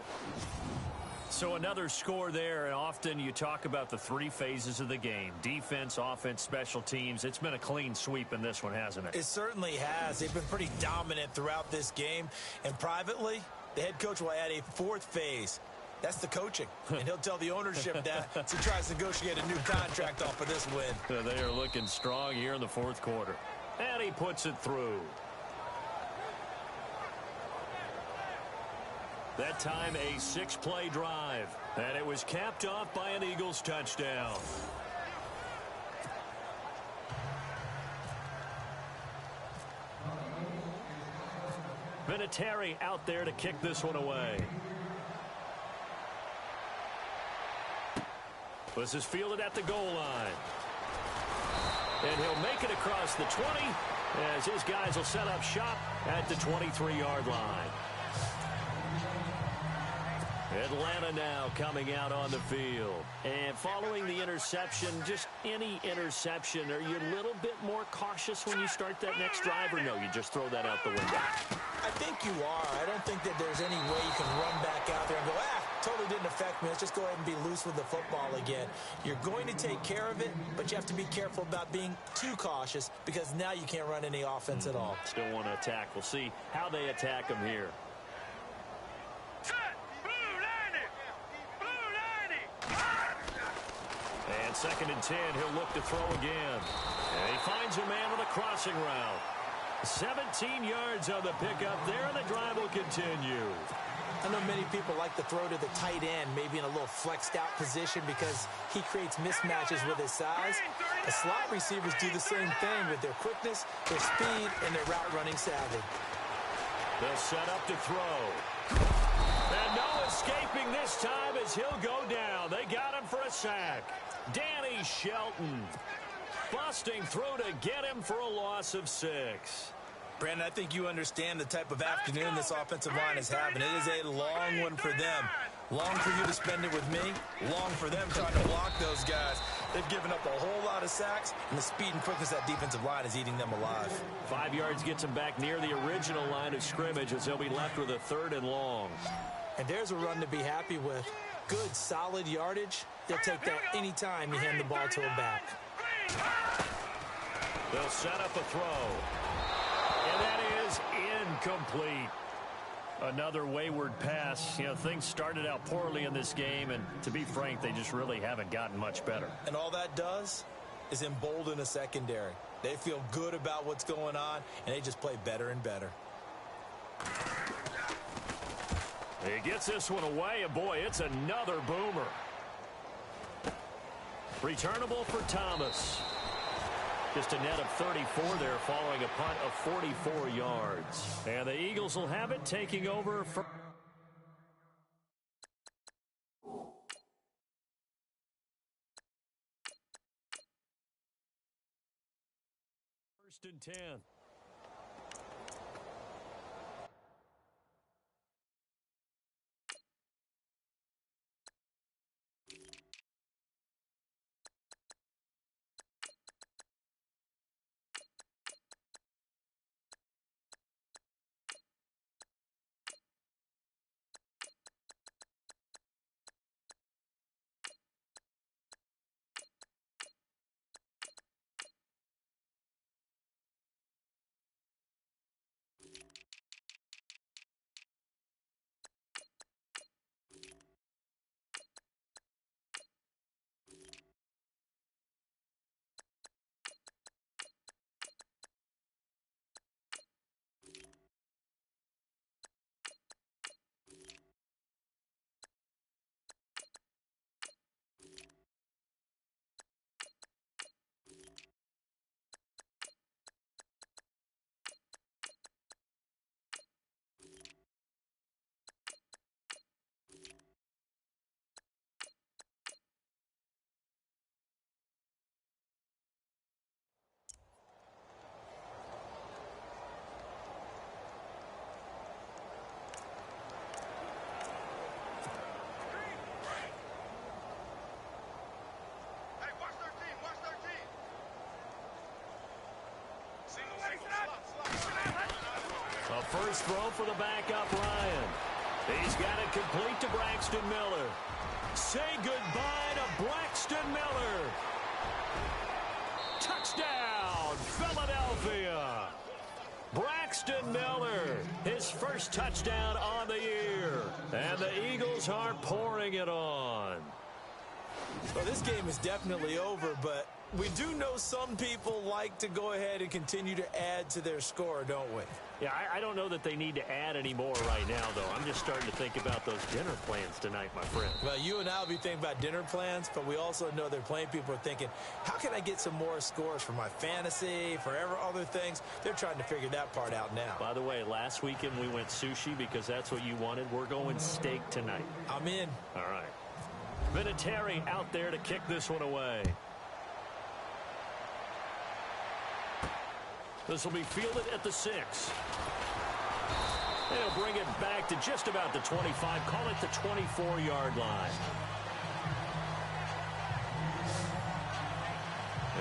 So another score there, and often you talk about the 3 phases of the game. Defense, offense, special teams. It's been a clean sweep in this one, hasn't it? It certainly has. They've been pretty dominant throughout this game. And privately, the head coach will add a 4th phase. That's the coaching. And he'll tell the ownership that as he tries to negotiate a new contract off of this win. They are looking strong here in the fourth quarter. And he puts it through. That time a 6-play drive. And it was capped off by an Eagles touchdown. Vinatieri out there to kick this one away. This is fielded at the goal line. And he'll make it across the 20 as his guys will set up shop at the 23-yard line. Atlanta now coming out on the field. And following the interception, just any interception, are you a little bit more cautious when you start that next drive, or no, you just throw that out the window? I think you are. I don't think that there's any way you can run back out there and go, totally didn't affect me. Let's just go ahead and be loose with the football again. You're going to take care of it, but you have to be careful about being too cautious because now you can't run any offense at all. Still want to attack. We'll see how they attack them here. And 2nd and 10, he'll look to throw again. And he finds a man on the crossing route. 17 yards on the pickup there, and the drive will continue. I know many people like to throw to the tight end, maybe in a little flexed out position because he creates mismatches with his size. The slot receivers do the same thing with their quickness, their speed, and their route running savvy. They'll set up to throw. And no escaping this time as he'll go down. They got him for a sack. Danny Shelton busting through to get him for a loss of 6. Brandon, I think you understand the type of afternoon this offensive line is having. It is a long one for them. Long for you to spend it with me. Long for them trying to block those guys. They've given up a whole lot of sacks, and the speed and quickness of that defensive line is eating them alive. 5 yards gets them back near the original line of scrimmage as they'll be left with a 3rd and long. And there's a run to be happy with. Good, solid yardage. They'll take that any time you hand the ball to a back. They'll set up a throw. And that is incomplete. Another wayward pass. You know, things started out poorly in this game, and to be frank, they just really haven't gotten much better. And all that does is embolden a secondary. They feel good about what's going on, and they just play better and better. He gets this one away, and boy, it's another boomer. Returnable for Thomas. Just a net of 34 there following a punt of 44 yards. And the Eagles will have it taking over for... 1st and 10. A first throw for the backup, Ryan. He's got it complete to Braxton Miller. Say goodbye to Braxton Miller. Touchdown, Philadelphia. Braxton Miller, his first touchdown on the year. here. And the Eagles are pouring it on. Well, this game is definitely over, but we do know some people like to go ahead and continue to add to their score, don't we? Yeah, I don't know that they need to add any more right now, though. I'm just starting to think about those dinner plans tonight, my friend. Well, you and I will be thinking about dinner plans, but we also know they're playing people are thinking, how can I get some more scores for my fantasy, for other things? They're trying to figure that part out now. By the way, last weekend we went sushi because that's what you wanted. We're going steak tonight. I'm in. All right. Vinatieri out there to kick this one away. This will be fielded at the 6. They'll bring it back to just about the 25. Call it the 24-yard line.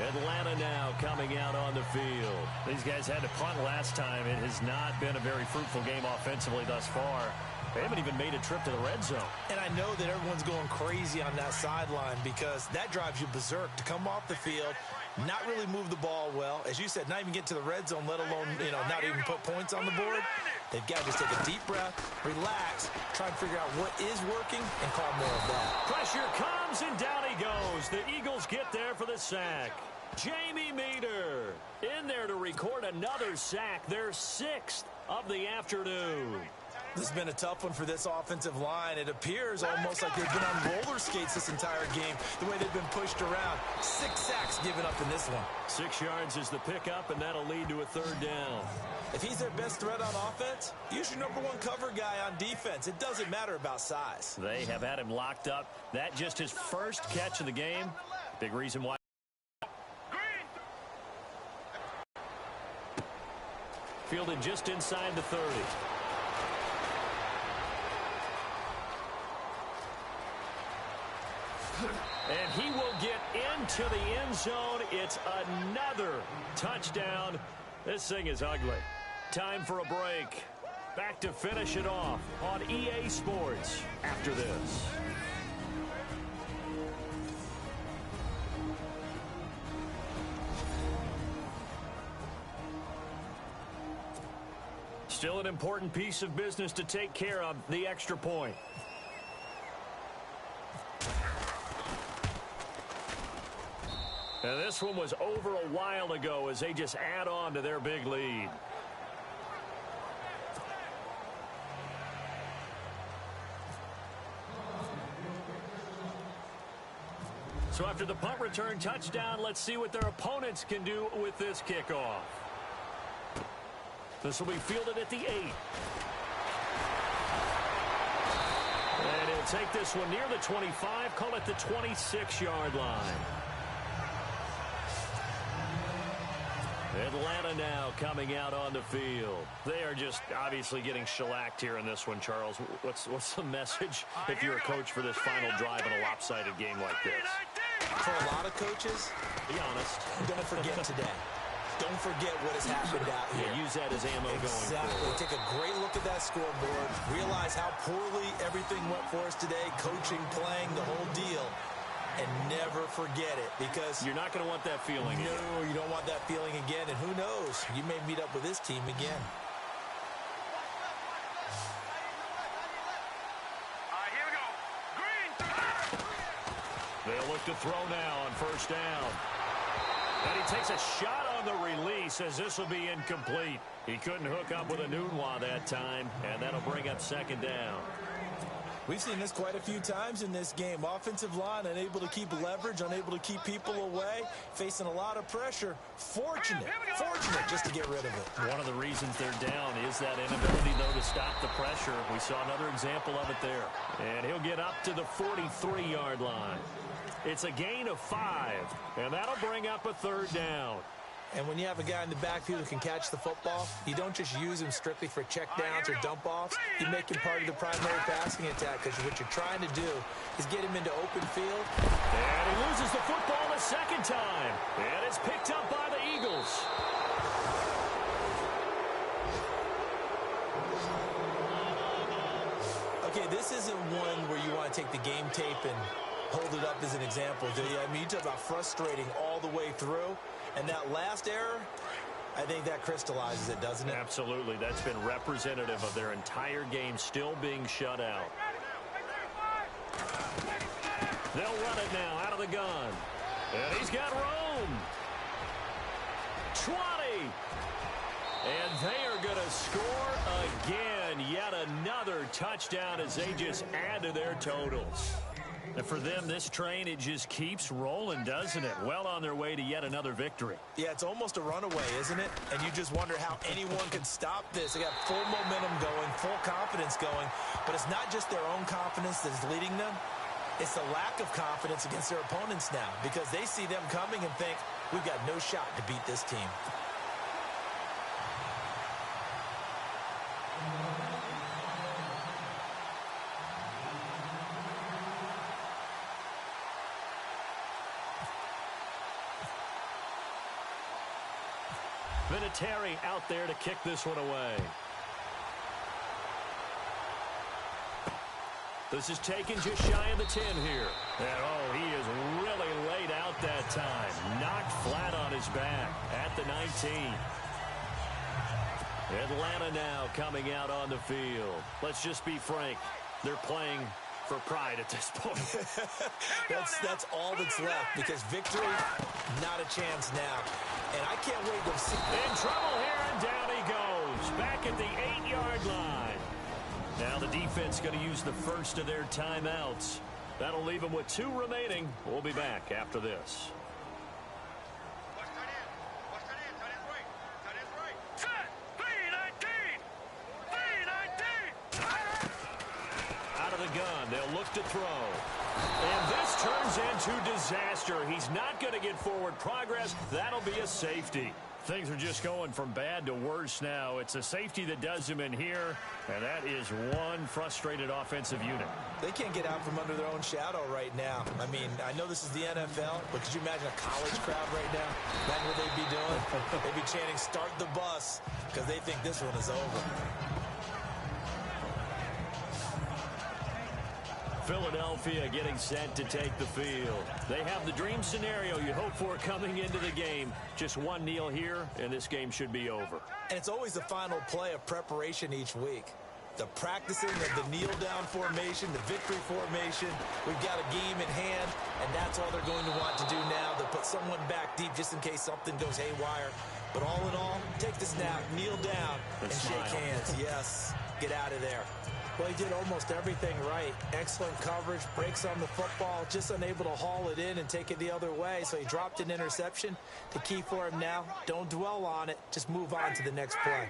Atlanta now coming out on the field. These guys had to punt last time. It has not been a very fruitful game offensively thus far. They haven't even made a trip to the red zone. And I know that everyone's going crazy on that sideline because that drives you berserk to come off the field, not really move the ball well. As you said, not even get to the red zone, let alone, not even put points on the board. They've got to just take a deep breath, relax, try and figure out what is working, and call more of that. Pressure comes, and down he goes. The Eagles get there for the sack. Jamie Meter in there to record another sack, their 6th of the afternoon. This has been a tough one for this offensive line. It appears almost like they've been on roller skates this entire game, the way they've been pushed around. 6 sacks given up in this one. 6 yards is the pickup, and that'll lead to a 3rd down. If he's their best threat on offense, use your #1 cover guy on defense. It doesn't matter about size. They have had him locked up. That just his first catch of the game. Big reason why. Fielded just inside the 30. And he will get into the end zone. It's another touchdown. This thing is ugly. Time for a break. Back to finish it off on EA Sports after this. Still an important piece of business to take care of, the extra point. And this one was over a while ago as they just add on to their big lead. So after the punt return touchdown, let's see what their opponents can do with this kickoff. This will be fielded at the 8. And he'll take this one near the 25, call it the 26-yard line. Atlanta now coming out on the field. They are just obviously getting shellacked here in this one, Charles. What's the message if you're a coach for this final drive in a lopsided game like this? For a lot of coaches, be honest, don't forget today. Don't forget what has happened out here. Yeah, use that as ammo going forward. Exactly. Take a great look at that scoreboard. Realize how poorly everything went for us today. Coaching, playing, the whole deal. And never forget it, because you're not going to want that feeling again. No, you don't want that feeling again. And who knows? You may meet up with this team again. Here we go. Green. They'll look to throw now on 1st down. And he takes a shot on the release as this will be incomplete. He couldn't hook up with a Nunwa that time, and that'll bring up 2nd down. We've seen this quite a few times in this game. Offensive line unable to keep leverage, unable to keep people away, facing a lot of pressure. Fortunate just to get rid of it. One of the reasons they're down is that inability, though, to stop the pressure. We saw another example of it there. And he'll get up to the 43-yard line. It's a gain of 5, and that'll bring up a 3rd down. And when you have a guy in the backfield who can catch the football, you don't just use him strictly for checkdowns or dump-offs. You make him part of the primary passing attack, because what you're trying to do is get him into open field. And he loses the football the 2nd time. And it's picked up by the Eagles. Okay, this isn't one where you want to take the game tape and hold it up as an example, do you? I mean, you talk about frustrating all the way through. And that last error, I think that crystallizes it, doesn't it? Absolutely. That's been representative of their entire game still being shut out. They'll run it now out of the gun. And he's got room. 20. And they are going to score again. Yet another touchdown as they just add to their totals. And for them, this train, it just keeps rolling, doesn't it? Well on their way to yet another victory. Yeah, it's almost a runaway, isn't it? And you just wonder how anyone can stop this. They got full momentum going, full confidence going. But it's not just their own confidence that is leading them. It's the lack of confidence against their opponents now because they see them coming and think, we've got no shot to beat this team. Vinatieri out there to kick this one away. This is taken just shy of the 10 here. And, oh, he is really laid out that time. Knocked flat on his back at the 19. Atlanta now coming out on the field. Let's just be frank. They're playing for pride at this point. that's all that's left because victory, not a chance now. And I can't wait to see. In trouble here, and down he goes. Back at the 8-yard line. Now the defense going to use the first of their timeouts. That'll leave them with 2 remaining. We'll be back after this. Out of the gun, they'll look to throw. And this turns into disaster. He's not going to get forward progress. That'll be a safety. Things are just going from bad to worse now. It's a safety that does him in here, and that is one frustrated offensive unit. They can't get out from under their own shadow right now. I mean, I know this is the NFL, but could you imagine a college crowd right now? Imagine what they'd be doing. They'd be chanting, "Start the bus," because they think this one is over. Philadelphia getting set to take the field. They have the dream scenario you hope for coming into the game. Just one kneel here, and this game should be over. And it's always the final play of preparation each week. The practicing of the kneel-down formation, the victory formation. We've got a game in hand, and that's all they're going to want to do now. They'll put someone back deep just in case something goes haywire. But all in all, take the snap, kneel down, and shake hands. Yes, get out of there. Well, he did almost everything right. Excellent coverage, breaks on the football, just unable to haul it in and take it the other way. So he dropped an interception. The key for him now, don't dwell on it. Just move on to the next play.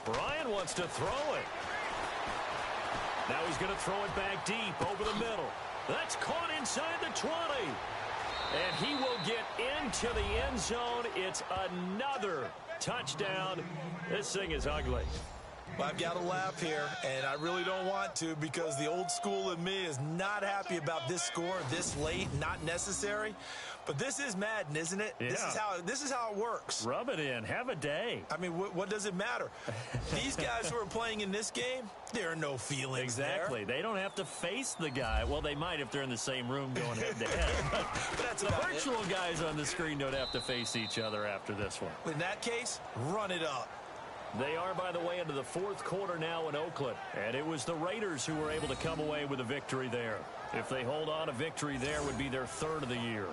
Brian wants to throw it. Now he's going to throw it back deep over the middle. That's caught inside the 20. And he will get into the end zone. It's another touchdown. This thing is ugly. Well, I've got to laugh here, and I really don't want to because the old school in me is not happy about this score this late, not necessary. But this is Madden, isn't it? Yeah. This is how it works. Rub it in. Have a day. I mean, what does it matter? These guys who are playing in this game, there are no feelings Exactly. there. They don't have to face the guy. Well, they might if they're in the same room going head-to-head. But that's the about virtual guys on the screen don't have to face each other after this one. In that case, run it up. They are, by the way, into the fourth quarter now in Oakland. And it was the Raiders who were able to come away with a victory there. If they hold on, a victory there would be their 3rd of the year.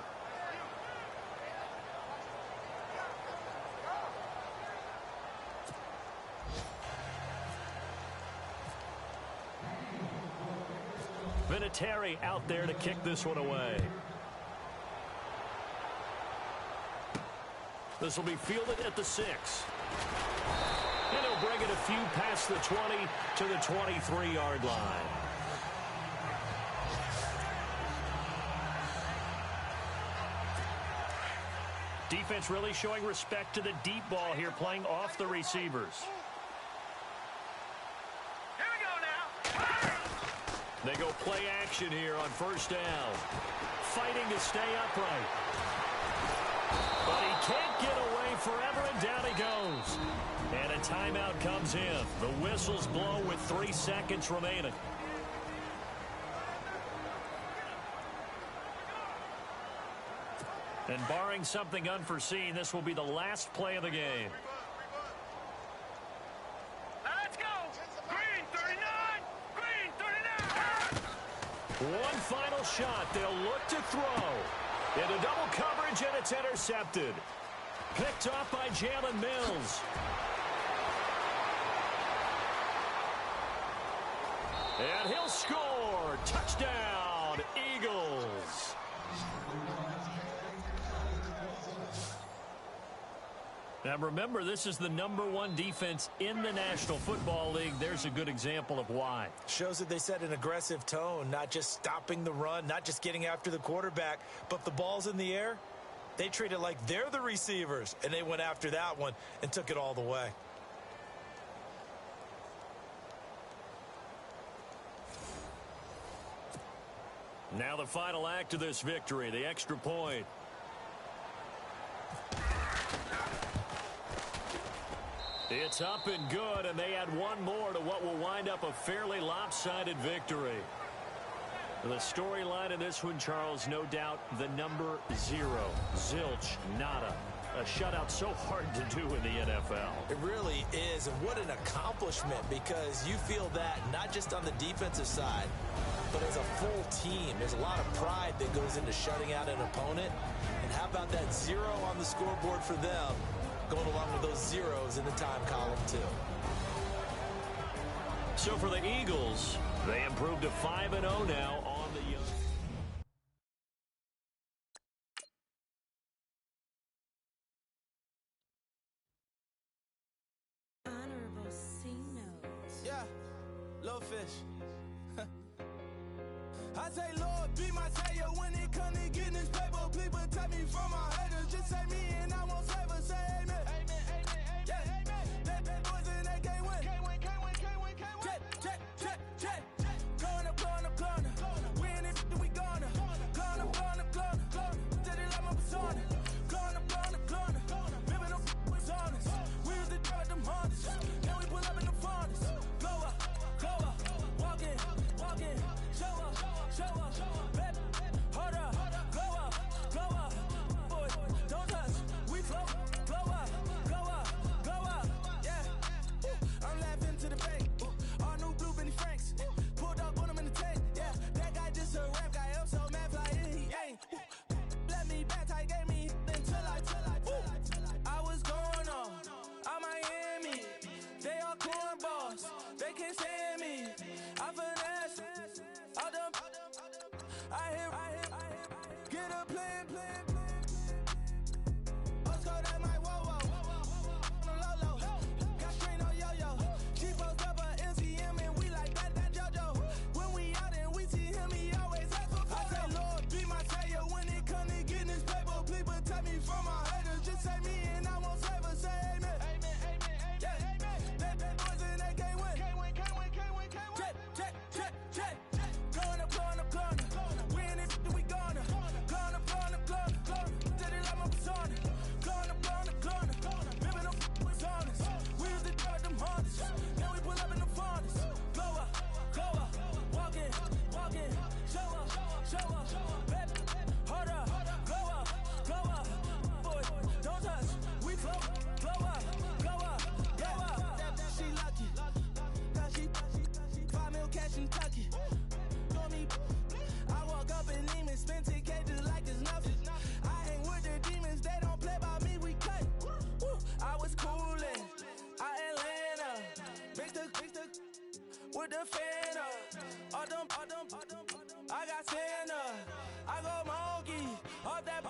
Vinatieri out there to kick this one away. This will be fielded at the 6. And he'll bring it a few past the 20 to the 23-yard line. Defense really showing respect to the deep ball here, playing off the receivers. Here we go now. They go play action here on first down. Fighting to stay upright. But he can't get away forever, and down he goes. And a timeout comes in. The whistles blow with 3 seconds remaining. And barring something unforeseen, this will be the last play of the game. Let's go! Green 39! Green 39! One final shot. They'll look to throw. Into double coverage, and it's intercepted. Picked off by Jalen Mills. And he'll score. Touchdown, Eagles. Now remember, this is the #1 defense in the National Football League. There's a good example of why. Shows that they set an aggressive tone, not just stopping the run, not just getting after the quarterback, but if the ball's in the air, they treat it like they're the receivers, and they went after that one and took it all the way. Now the final act of this victory, the extra point. It's up and good, and they add one more to what will wind up a fairly lopsided victory. The storyline of this one, Charles, no doubt the number 0. Zilch, nada. A shutout so hard to do in the NFL. It really is, and what an accomplishment, because you feel that not just on the defensive side, but as a full team. There's a lot of pride that goes into shutting out an opponent. And how about that 0 on the scoreboard for them, going along with those zeros in the time column, too. So for the Eagles, they improved to 5-0 now on the young. Honorable C notes. Yeah, little fish. I say, Lord, be my savior when it comes to getting this paper. Please protect me from my haters. Just say me and I won't save us. Say amen. Amen, amen, yeah. Amen. That boys in that game win. Can't win. Check. Going up. Win it, we gonna. Going up. Did it like my persona. Going up. Living no was honest. We was the drug them hunters. Now we pull up in the furnace. Go up. Walk in. Show up. Baby, hold up. Go up. Boy, don't touch. We flow. Go up. Yeah. I'm laughing to the bank. All new blue Benny Franks. Pulled up on him in the tank. Yeah. That guy just a rap guy. I'm so mad fly in. He ain't. Let me back. I gave me until I. I was going on. I'm Miami. They all cornballs. They can't stand me. I finesse. All them. I hear. Get a plan. Let's go that my whoa. Low. Got screen on yo. She post up a MCM and we like that JoJo. When we out and we see him, he always asks for photo. I say, Lord, be my savior when it comes to getting this paper. Please protect me from my haters. Just say me and I won't save us. Say amen. Amen. Yeah. That boys in that game win. Can't win. Check. Going up. Win it, we gonna. Going up. Did it like my persona. Going up. Living no was honest. We was the drug them hunters. Now we pull up in the furnace. Go up. Walk in. Show up. Baby, hold up. Go up. Boy, don't touch. We flow. Go up. She lucky. Cause she 5 mil cash in Kentucky. I walk up in demons, spend 10K just like it's nothing. I hang with the demons, they don't play by me, we cut. I was coolin', Atlanta, mixed with the Fanta. All them, I got Santa, I go monkey, all that.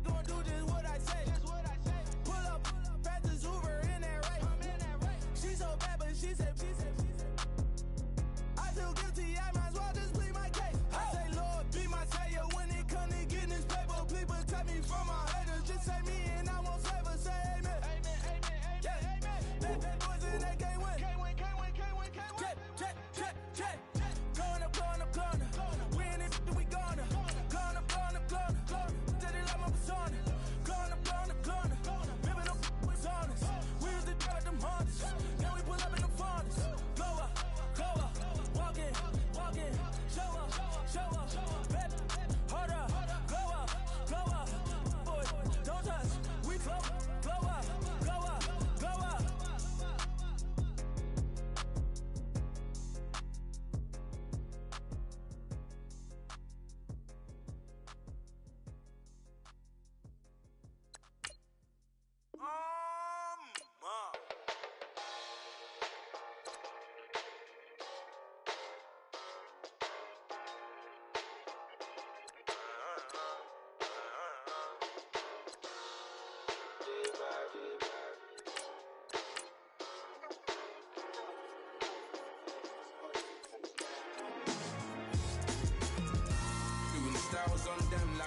Gonna do just what I say. Pull up, fast as Uber in that race. She so bad, but she said. I feel guilty, I might as well just plead my case. I say, Lord, be my savior when it comes to getting this paper. Please protect me from my haters. Just say me and I won't save us. Say amen. Yeah. That boys in that game win. Can't win.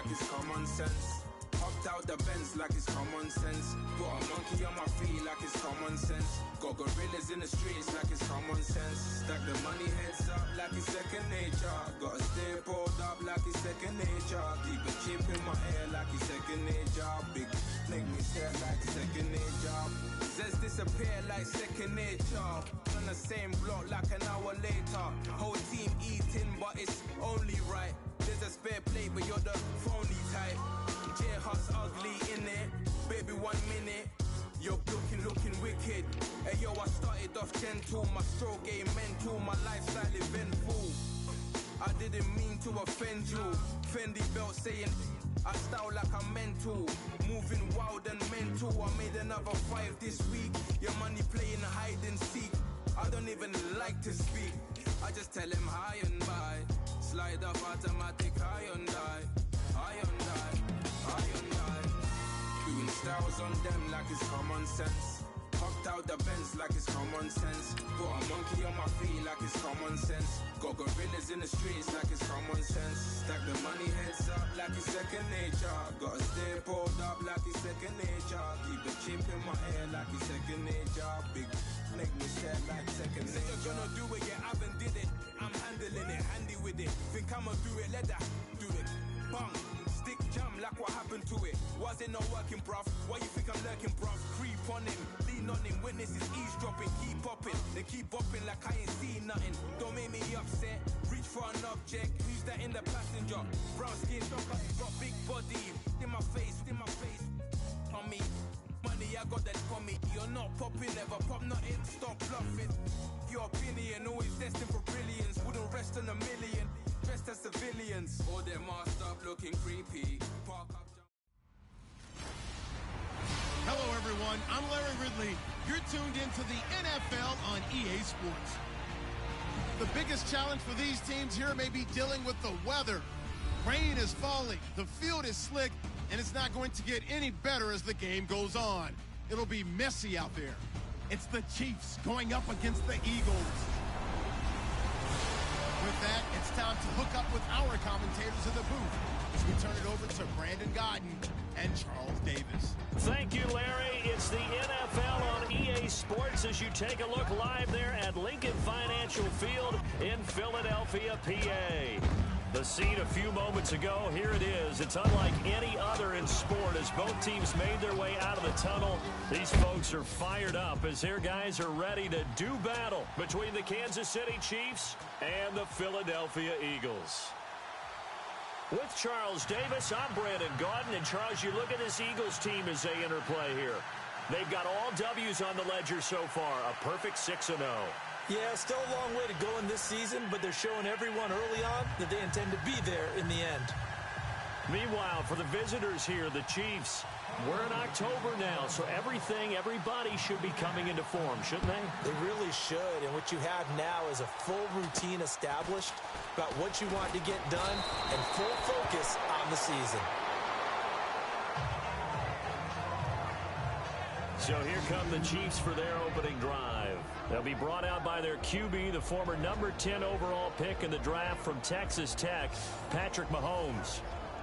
like it's common sense. Hopped out the Benz like it's common sense. Put a monkey on my feet like it's common sense. Got gorillas in the streets like it's common sense. Stack the money heads up like it's second nature. Gotta stay pulled up like it's second nature. Keep a chip in my hair like it's second nature. Big make me stare like second nature. Says disappear like second nature. On the same block like an hour later. Whole team eating but it's only right. There's a spare plate but you're the phony type. J-Hut's ugly in it. Baby 1 minute. You're looking wicked. Hey yo, I started off gentle. My stroke game mental. My lifestyle eventful. I didn't mean to offend you. Fendi belt saying I style like I'm mental. Moving wild and mental. I made another 5 this week. Your money playing hide and seek. I don't even like to speak. I just tell him hi and bye. Slide off automatic high and die. High and die. High and die. Doing styles on them like it's common sense. Hopped out the Benz like it's common sense. Put a monkey on my feet like it's common sense. Got gorillas in the streets like it's common sense. Stack the money heads up like it's second nature. Gotta stay pulled up like it's second nature. Keep the chip in my hair like it's second nature. Big make me stare like second nature. You're gonna do it, yeah, I haven't did it. I'm handling it, handy with it. Think I'ma do it, let that do it. Bang. Stick jam like what happened to it. Was it not working, bruv? Why you think I'm lurking, bruv? Creep on him, lean on him. Witnesses eavesdropping, keep popping. They keep bopping like I ain't seen nothing. Don't make me upset. Reach for an object. Who's that in the passenger? Brown skin, got big body. In my face, on me. Money, I got that for me. You're not popping, never pop nothing. Stop bluffing. Your opinion always destined for brilliance. Wouldn't rest on a million. Dressed as civilians. All their masked up looking creepy. Park up. Hello, everyone. I'm Larry Ridley. You're tuned into the NFL on EA Sports. The biggest challenge for these teams here may be dealing with the weather. Rain is falling, the field is slick, and it's not going to get any better as the game goes on. It'll be messy out there. It's the Chiefs going up against the Eagles. With that, it's time to hook up with our commentators in the booth as we turn it over to Brandon Godden and Charles Davis. Thank you, Larry. It's the NFL on EA Sports as you take a look live there at Lincoln Financial Field in Philadelphia, PA. The scene a few moments ago, here it is. It's unlike any other in sport as both teams made their way out of the tunnel. These folks are fired up as their guys are ready to do battle between the Kansas City Chiefs and the Philadelphia Eagles. With Charles Davis, I'm Brandon Gaudin. And Charles, you look at this Eagles team as they enter play here. They've got all W's on the ledger so far, a perfect 6-0. Yeah, still a long way to go in this season, but they're showing everyone early on that they intend to be there in the end. Meanwhile, for the visitors here, the Chiefs, we're in October now, so everybody should be coming into form, shouldn't they? They really should, and what you have now is a full routine established about what you want to get done and full focus on the season. So here come the Chiefs for their opening drive. They'll be brought out by their QB, the former number 10 overall pick in the draft from Texas Tech, Patrick Mahomes.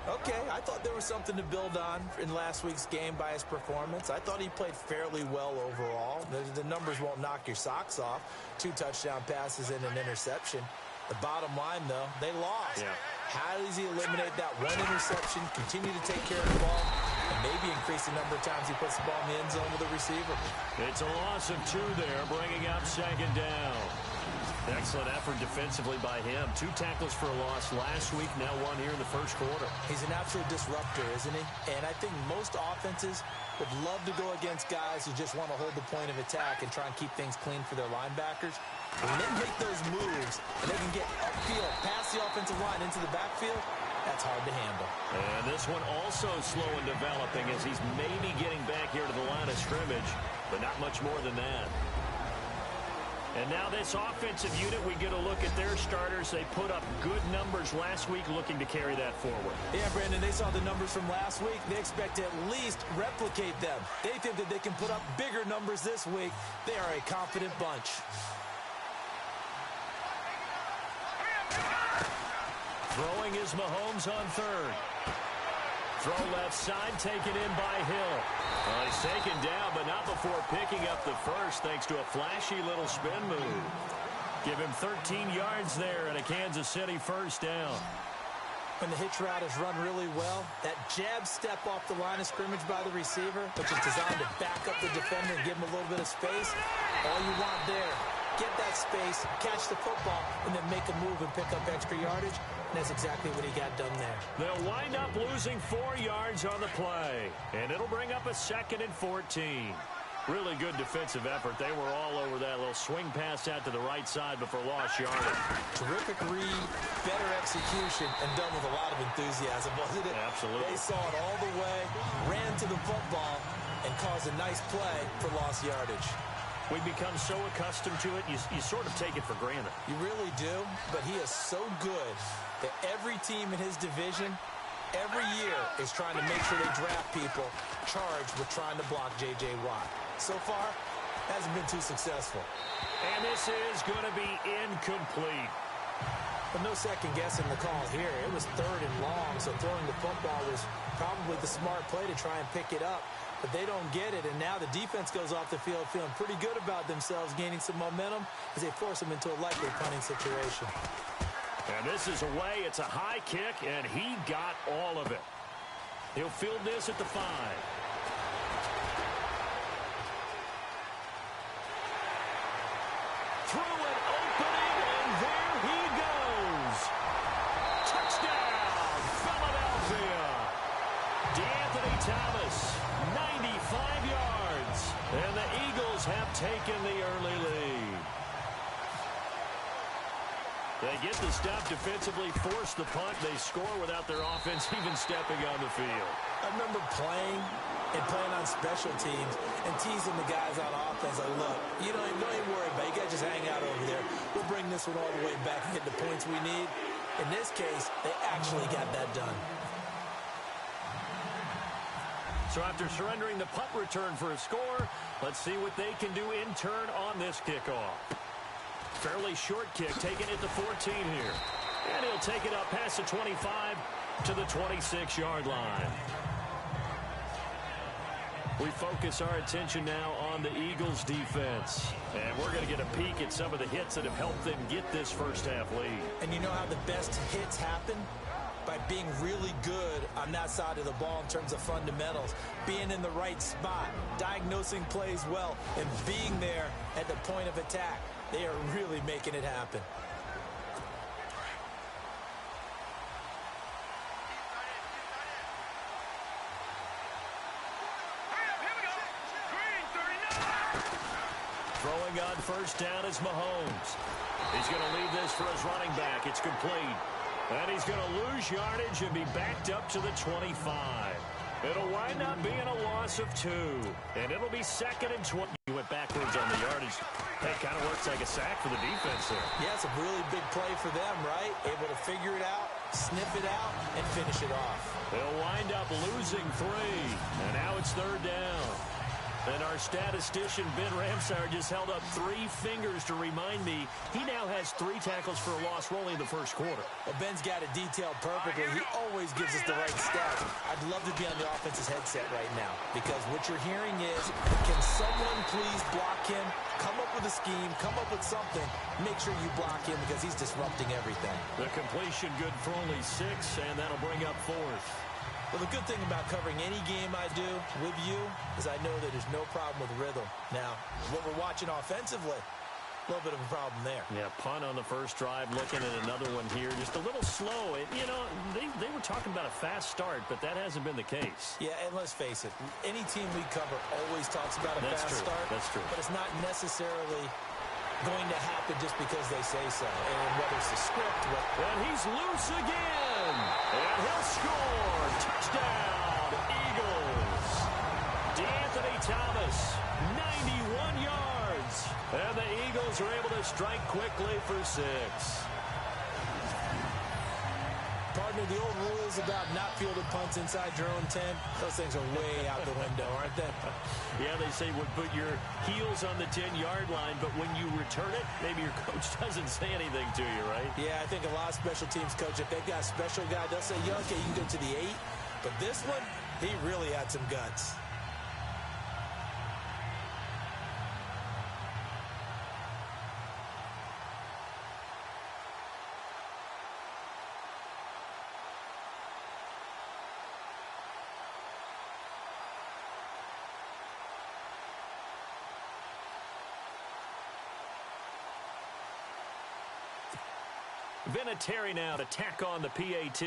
Okay, I thought there was something to build on in last week's game by his performance. I thought he played fairly well overall. The numbers won't knock your socks off. 2 touchdown passes and an interception. The bottom line, though, they lost. Yeah. How does he eliminate that one interception, continue to take care of the ball, and maybe increase the number of times he puts the ball in the end zone with a receiver? It's a loss of 2 there, bringing up second down. Excellent effort defensively by him. 2 tackles for a loss last week, now 1 here in the first quarter. He's an absolute disruptor, isn't he? And I think most offenses would love to go against guys who just want to hold the point of attack and try and keep things clean for their linebackers. When they make those moves and they can get upfield, past the offensive line into the backfield, that's hard to handle. And this one also slow in developing as he's maybe getting back here to the line of scrimmage, but not much more than that. And now this offensive unit, we get a look at their starters. They put up good numbers last week, looking to carry that forward. Yeah, Brandon, they saw the numbers from last week. They expect to at least replicate them. They think that they can put up bigger numbers this week. They are a confident bunch. Throwing is Mahomes on third. Throw left side, taken in by Hill. Well, he's taken down, but not before picking up the first, thanks to a flashy little spin move. Give him 13 yards there and a Kansas City first down. When the hitch route is run really well, that jab step off the line of scrimmage by the receiver, which is designed to back up the defender and give him a little bit of space, all you want there, get that space, catch the football, and then make a move and pick up extra yardage. And that's exactly what he got done there. They'll wind up losing 4 yards on the play, and it'll bring up a 2nd and 14. Really good defensive effort. They were all over that little swing pass out to the right side before lost yardage. Terrific read, better execution, and done with a lot of enthusiasm, wasn't it? Absolutely. They saw it all the way, ran to the football, and caused a nice play for lost yardage. We become so accustomed to it, you sort of take it for granted. You really do, but he is so good that every team in his division every year is trying to make sure they draft people charged with trying to block J.J. Watt. So far, hasn't been too successful. And this is going to be incomplete. But no second guessing the call here. It was 3rd and long, so throwing the football was probably the smart play to try and pick it up. But they don't get it, and now the defense goes off the field feeling pretty good about themselves, gaining some momentum as they force them into a likely punting situation. And this is away. It's a high kick, and he got all of it. He'll field this at the 5. Through an opening, and there he goes. Touchdown, Philadelphia. DeAnthony Thomas, 95 yards. And the Eagles have taken the early lead. They get the stop defensively, force the punt. They score without their offense even stepping on the field. I remember playing on special teams and teasing the guys on offense. Like, look, you don't even worry about it. You guys just hang out over there. We'll bring this one all the way back and get the points we need. In this case, they actually got that done. So after surrendering the punt return for a score, let's see what they can do in turn on this kickoff. Fairly short kick, taking it to 14 here. And he'll take it up past the 25 to the 26-yard line. We focus our attention now on the Eagles' defense. And we're going to get a peek at some of the hits that have helped them get this first-half lead. And you know how the best hits happen? By being really good on that side of the ball in terms of fundamentals, being in the right spot, diagnosing plays well, and being there at the point of attack. They are really making it happen. Throwing on first down is Mahomes. He's going to leave this for his running back. It's complete. And he's going to lose yardage and be backed up to the 25. It'll wind up being a loss of 2. And it'll be 2nd and 20. He went backwards on the yardage. That kind of works like a sack for the defense there. Yeah, it's a really big play for them, right? Able to figure it out, sniff it out, and finish it off. They'll wind up losing 3. And now it's 3rd down. And our statistician, Ben Ramsauer, just held up 3 fingers to remind me he now has 3 tackles for a loss rolling in the first quarter. Well, Ben's got it detailed perfectly. He always gives us the right stats. I'd love to be on the offense's headset right now because what you're hearing is, can someone please block him? Come up with a scheme. Come up with something. Make sure you block him because he's disrupting everything. The completion good for only 6, and that'll bring up 4th. Well, the good thing about covering any game I do with you is I know that there's no problem with rhythm. Now, what we're watching offensively, a little bit of a problem there. Yeah, punt on the first drive, looking at another one here. Just a little slow. You know, they were talking about a fast start, but that hasn't been the case. Yeah, and let's face it, any team we cover always talks about a fast start. That's true. But it's not necessarily going to happen just because they say so. And whether it's the script. And he's loose again. And he'll score. Touchdown, Eagles. DeAnthony Thomas, 91 yards. And the Eagles are able to strike quickly for 6. Partner, the old rules about not fielded punts inside your own 10, those things are way out the window, aren't they? Yeah, they say put your heels on the 10-yard line, but when you return it, maybe your coach doesn't say anything to you, right? Yeah, I think a lot of special teams coach, if they've got a special guy, they'll say, yeah, okay, you can go to the 8, But this one, he really had some guts. Vinatieri now to tack on the PAT.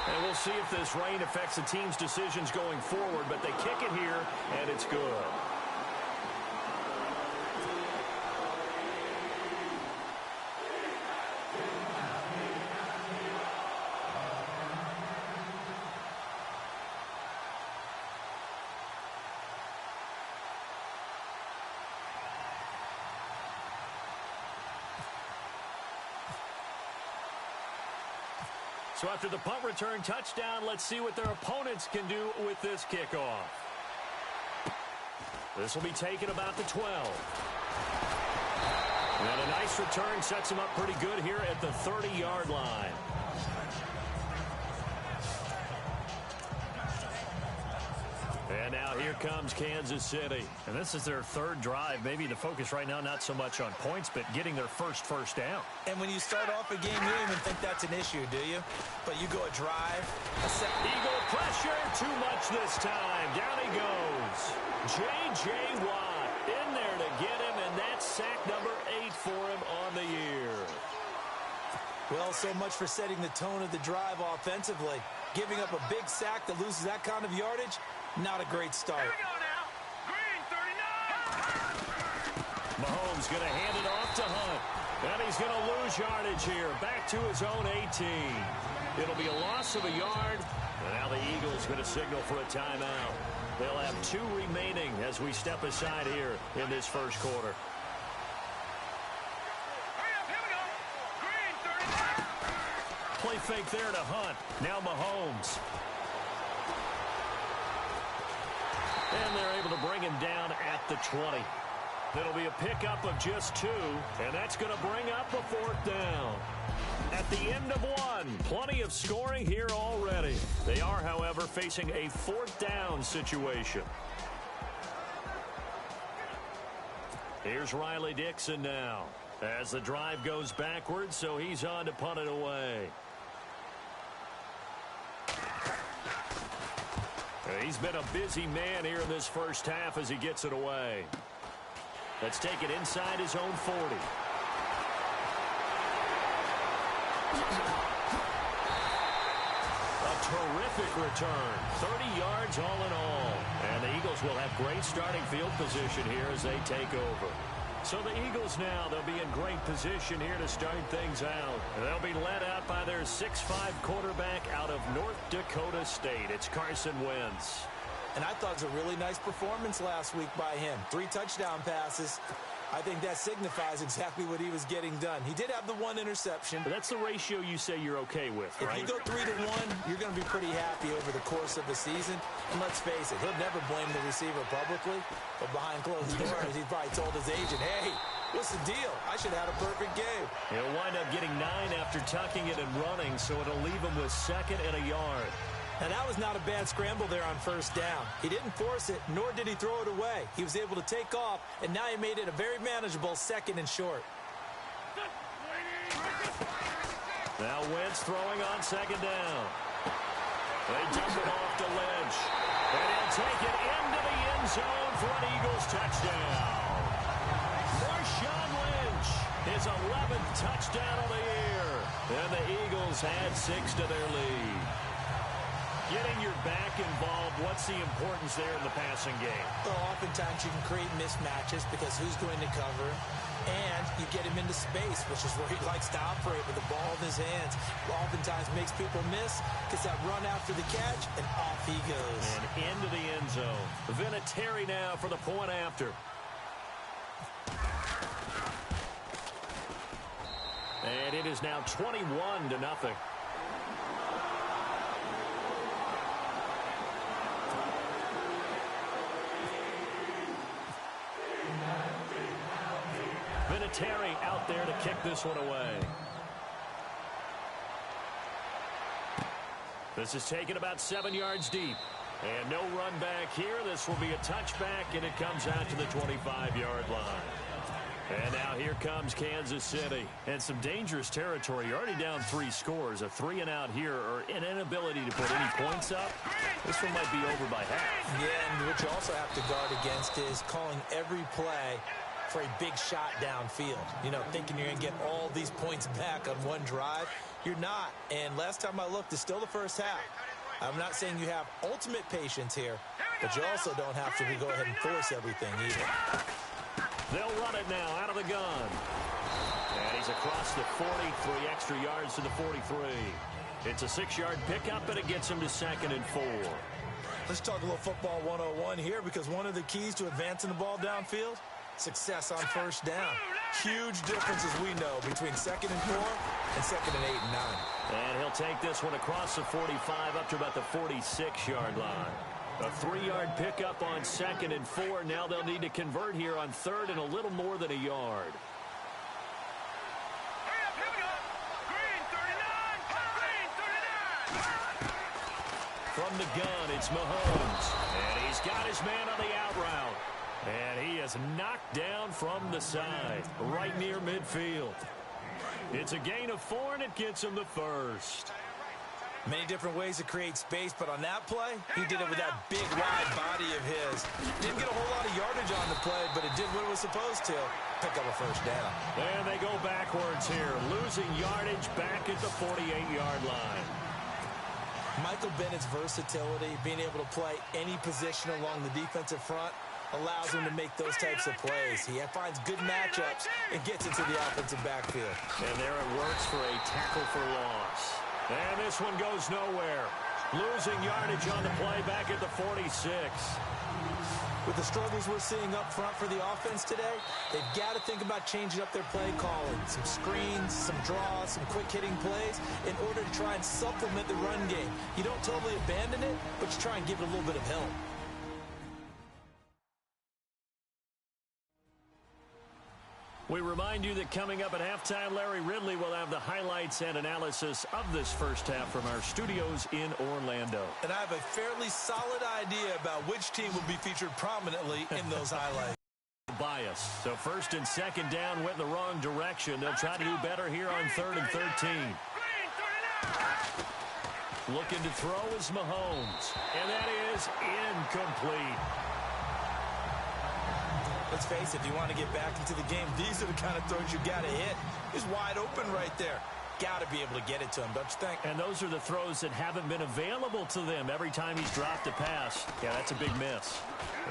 And we'll see if this rain affects the team's decisions going forward, but they kick it here, and it's good. So after the punt return touchdown, let's see what their opponents can do with this kickoff. This will be taken about the 12. And a nice return sets them up pretty good here at the 30-yard line. And now here comes Kansas City. And this is their third drive. Maybe the focus right now not so much on points, but getting their first down. And when you start off a game, you don't even think that's an issue, do you? But you go a drive. Eagle pressure, too much this time. Down he goes. J.J. Watt in there to get him, and that's sack number 8 for him on the year. Well, so much for setting the tone of the drive offensively. Giving up a big sack that loses that kind of yardage, not a great start. Here we go now. Green 39. Mahomes going to hand it off to Hunt. And he's going to lose yardage here. Back to his own 18. It'll be a loss of a yard. And now the Eagles going to signal for a timeout. They'll have 2 remaining as we step aside here in this first quarter. Hurry up, here we go. Green 39. Play fake there to Hunt. Now Mahomes. And they're able to bring him down at the 20. It'll be a pickup of just 2, and that's going to bring up a 4th down. At the end of 1, plenty of scoring here already. They are, however, facing a 4th down situation. Here's Riley Dixon now as the drive goes backwards, so he's on to punt it away. He's been a busy man here in this first half as he gets it away. Let's take it inside his own 40. A terrific return. 30 yards all in all. And the Eagles will have great starting field position here as they take over. So the Eagles now, they'll be in great position here to start things out. They'll be led out by their 6'5" quarterback out of North Dakota State. It's Carson Wentz. And I thought it was a really nice performance last week by him. 3 touchdown passes. I think that signifies exactly what he was getting done. He did have the 1 interception. But that's the ratio you say you're okay with, right? If you go 3-to-1, you're going to be pretty happy over the course of the season. And let's face it, he'll never blame the receiver publicly. But behind closed doors, he probably told his agent, hey, what's the deal? I should have had a perfect game. He'll wind up getting 9 after tucking it and running, so it'll leave him with 2nd and a yard. And that was not a bad scramble there on 1st down. He didn't force it, nor did he throw it away. He was able to take off, and now he made it a very manageable 2nd and short. Now Wentz throwing on 2nd down. They dump it off to Lynch. And he'll take it into the end zone for an Eagles touchdown. Marshawn Lynch, his 11th touchdown of the year. And the Eagles add 6 to their lead. Getting your back involved, what's the importance there in the passing game? Well, oftentimes you can create mismatches because who's going to cover him? And you get him into space, which is where he likes to operate with the ball in his hands. Oftentimes makes people miss, gets that run after the catch, and off he goes. And into the end zone. Vinatieri now for the point after. And it is now 21-0. Vinatieri out there to kick this one away. This is taken about 7 yards deep. And no run back here. This will be a touchback, and it comes out to the 25-yard line. And now here comes Kansas City. And some dangerous territory. You're already down 3 scores. A 3-and-out here, or an inability to put any points up. This one might be over by half. Yeah, and what you also have to guard against is calling every play for a big shot downfield. You know, thinking you're going to get all these points back on one drive. You're not. And last time I looked, it's still the first half. I'm not saying you have ultimate patience here, but you also don't have to go ahead and force everything either. They'll run it now out of the gun. And he's across the 40, 3 extra yards to the 43. It's a 6-yard pickup, and it gets him to 2nd and 4. Let's talk a little football 101 here, because one of the keys to advancing the ball downfield, success on first down. Huge difference, as we know, between 2nd and 4 and 2nd and 8 and 9. And he'll take this one across the 45 up to about the 46-yard line. A 3-yard pickup on 2nd and 4. Now they'll need to convert here on 3rd and a little more than a yard. From the gun, it's Mahomes. And he's got his man on the out route. And he is knocked down from the side, right near midfield. It's a gain of 4, and it gets him the first. Many different ways to create space, but on that play, he did it with that big, wide body of his. Didn't get a whole lot of yardage on the play, but it did what it was supposed to. Pick up a first down. And they go backwards here, losing yardage back at the 48-yard line. Michael Bennett's versatility, being able to play any position along the defensive front, allows him to make those types of plays. He finds good matchups and gets into the offensive backfield. And there it works for a tackle for loss. And this one goes nowhere. Losing yardage on the play back at the 46. With the struggles we're seeing up front for the offense today, they've got to think about changing up their play calling. Some screens, some draws, some quick-hitting plays in order to try and supplement the run game. You don't totally abandon it, but you try and give it a little bit of help. We remind you that coming up at halftime, Larry Ridley will have the highlights and analysis of this first half from our studios in Orlando. And I have a fairly solid idea about which team will be featured prominently in those highlights. Bias. So 1st and 2nd down went in the wrong direction. They'll try to do better here on 3rd and 13. Looking to throw is Mahomes. And that is incomplete. Let's face it, if you want to get back into the game, these are the kind of throws you got to hit. He's wide open right there. Got to be able to get it to him, don't you think? And those are the throws that haven't been available to them every time he's dropped a pass. Yeah, that's a big miss.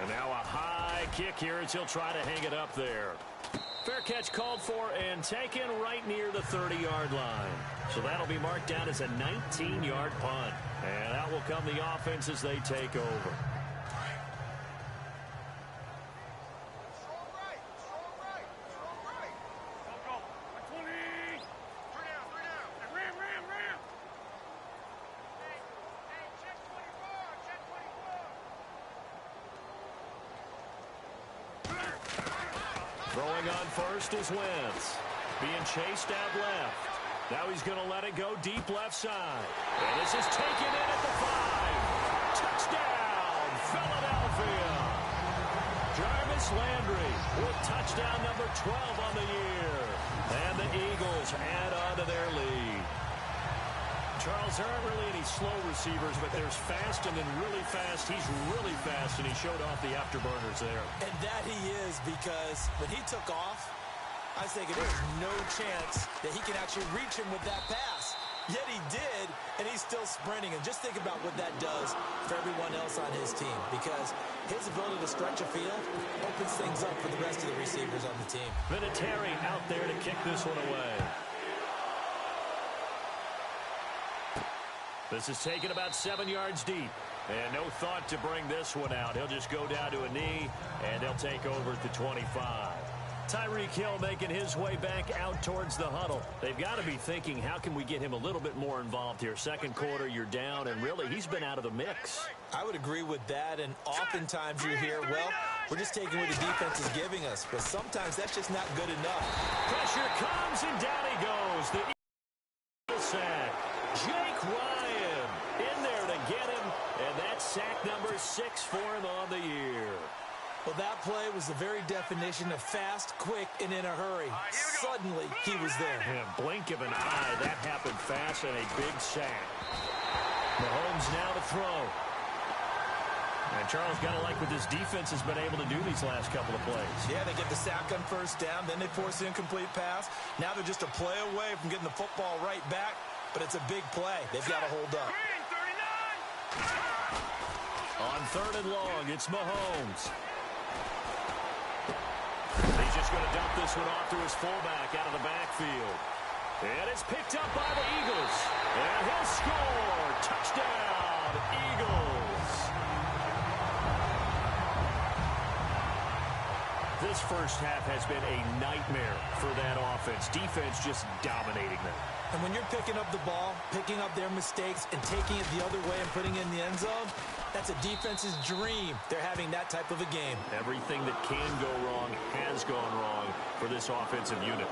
And now a high kick here as he'll try to hang it up there. Fair catch called for and taken right near the 30-yard line. So that'll be marked down as a 19-yard punt. And out will come the offense as they take over. Throwing on first is Wentz. Being chased out left. Now he's going to let it go deep left side. And this is taken in at the 5. Touchdown, Philadelphia. Jarvis Landry with touchdown number 12 on the year. And the Eagles add on to their lead. Charles, there aren't really any slow receivers, but there's fast and then really fast. He's really fast, and he showed off the afterburners there. And that he is, because when he took off, I was thinking there's no chance that he can actually reach him with that pass. Yet he did, and he's still sprinting. And just think about what that does for everyone else on his team, because his ability to stretch a field opens things up for the rest of the receivers on the team. Vinatieri out there to kick this one away. This is taken about 7 yards deep. And no thought to bring this one out. He'll just go down to a knee, and they'll take over at the 25. Tyreek Hill making his way back out towards the huddle. They've got to be thinking, how can we get him a little bit more involved here? Second quarter, you're down, and really, he's been out of the mix. I would agree with that, and oftentimes you hear, well, we're just taking what the defense is giving us. But sometimes that's just not good enough. Pressure comes, and down he goes. The Eagles sack. Jake Ryan in sack number 6 for him on the year. Well, that play was the very definition of fast, quick, and in a hurry. Suddenly, he was there. Yeah, blink of an eye. That happened fast and a big sack. Mahomes now to throw. And Charles, got to like what this defense has been able to do these last couple of plays. Yeah, they get the sack on first down, then they force the incomplete pass. Now they're just a play away from getting the football right back, but it's a big play. They've got to hold up. On 3rd and long, it's Mahomes. He's just going to dump this one off to his fullback out of the backfield. And it's picked up by the Eagles. And he'll score. Touchdown, Eagles. This first half has been a nightmare for that offense. Defense just dominating them. And when you're picking up the ball, picking up their mistakes, and taking it the other way and putting it in the end zone, that's a defense's dream. They're having that type of a game. Everything that can go wrong has gone wrong for this offensive unit.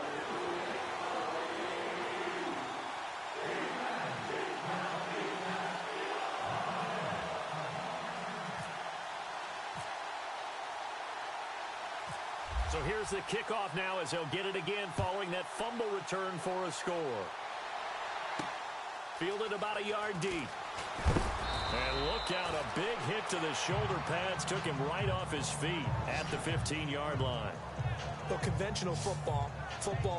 So here's the kickoff now as he'll get it again following that fumble return for a score. Fielded about a yard deep. And look out, a big hit to the shoulder pads took him right off his feet at the 15-yard line. Well, conventional football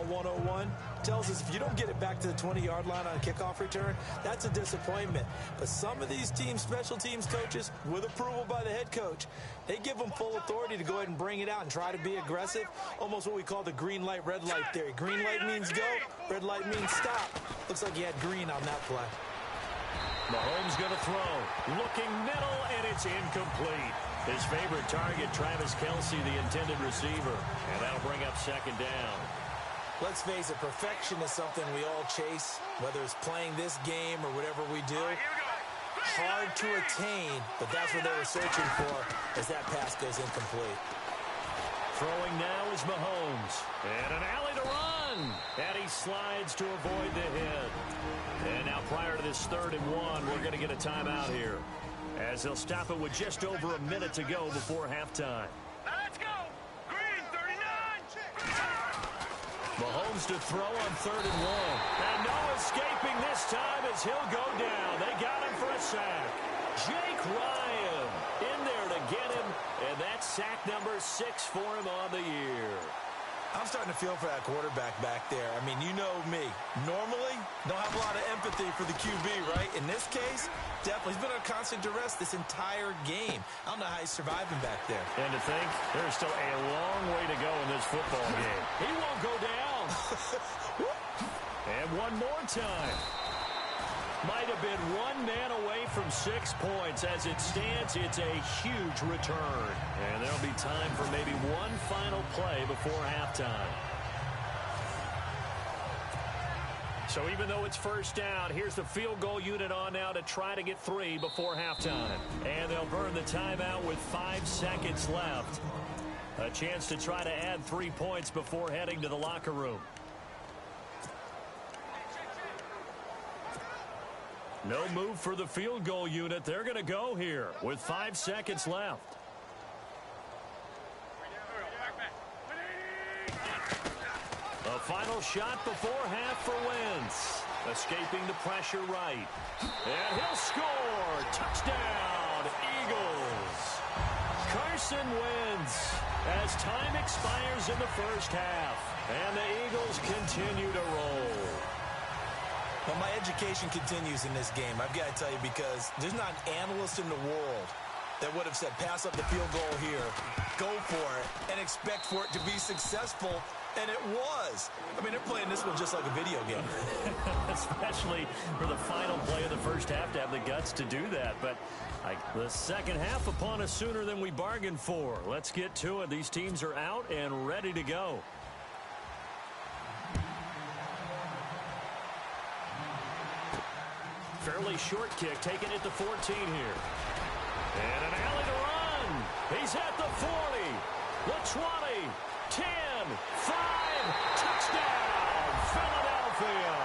101, tells us if you don't get it back to the 20-yard line on a kickoff return, that's a disappointment. But some of these teams, special teams coaches, with approval by the head coach, they give them full authority to go ahead and bring it out and try to be aggressive, almost what we call the green light, red light theory. Green light means go, red light means stop. Looks like he had green on that play. Mahomes going to throw. Looking middle, and it's incomplete. His favorite target, Travis Kelce, the intended receiver. And that'll bring up 2nd down. Let's face it, perfection is something we all chase, whether it's playing this game or whatever we do. Hard to attain, but that's what they were searching for as that pass goes incomplete. Throwing now is Mahomes. And an alley to run. And he slides to avoid the hit. And now prior to this 3rd and 1, we're going to get a timeout here, as they'll stop it with just over a minute to go before halftime. Now let's go. Green 39. Mahomes to throw on 3rd and 1. And no escaping this time as he'll go down. They got him for a sack. Jake Ryan in there to get him. And that's sack number 6 for him on the year. I'm starting to feel for that quarterback back there. I mean, you know me. Normally, don't have a lot of empathy for the QB, right? In this case, definitely. He's been under constant duress this entire game. I don't know how he's surviving back there. And to think, there's still a long way to go in this football game. He won't go down. And one more time. Might have been one man away from 6 points. As it stands, it's a huge return. And there'll be time for maybe one final play before halftime. So even though it's 1st down, here's the field goal unit on now to try to get 3 before halftime. And they'll burn the timeout with 5 seconds left. A chance to try to add 3 points before heading to the locker room. No move for the field goal unit. They're going to go here with 5 seconds left. A final shot before half for Wentz. Escaping the pressure right. And he'll score. Touchdown, Eagles. Carson Wentz as time expires in the 1st half. And the Eagles continue to roll. Well, my education continues in this game, I've got to tell you, because there's not an analyst in the world that would have said pass up the field goal here, go for it, and expect for it to be successful, and it was. I mean, they're playing this one just like a video game. Especially for the final play of the 1st half to have the guts to do that. But like the 2nd half upon us sooner than we bargained for. Let's get to it. These teams are out and ready to go. Fairly short kick, taking it to 14 here. And an alley to run. He's at the 40, the 20, 10, 5, touchdown, Philadelphia.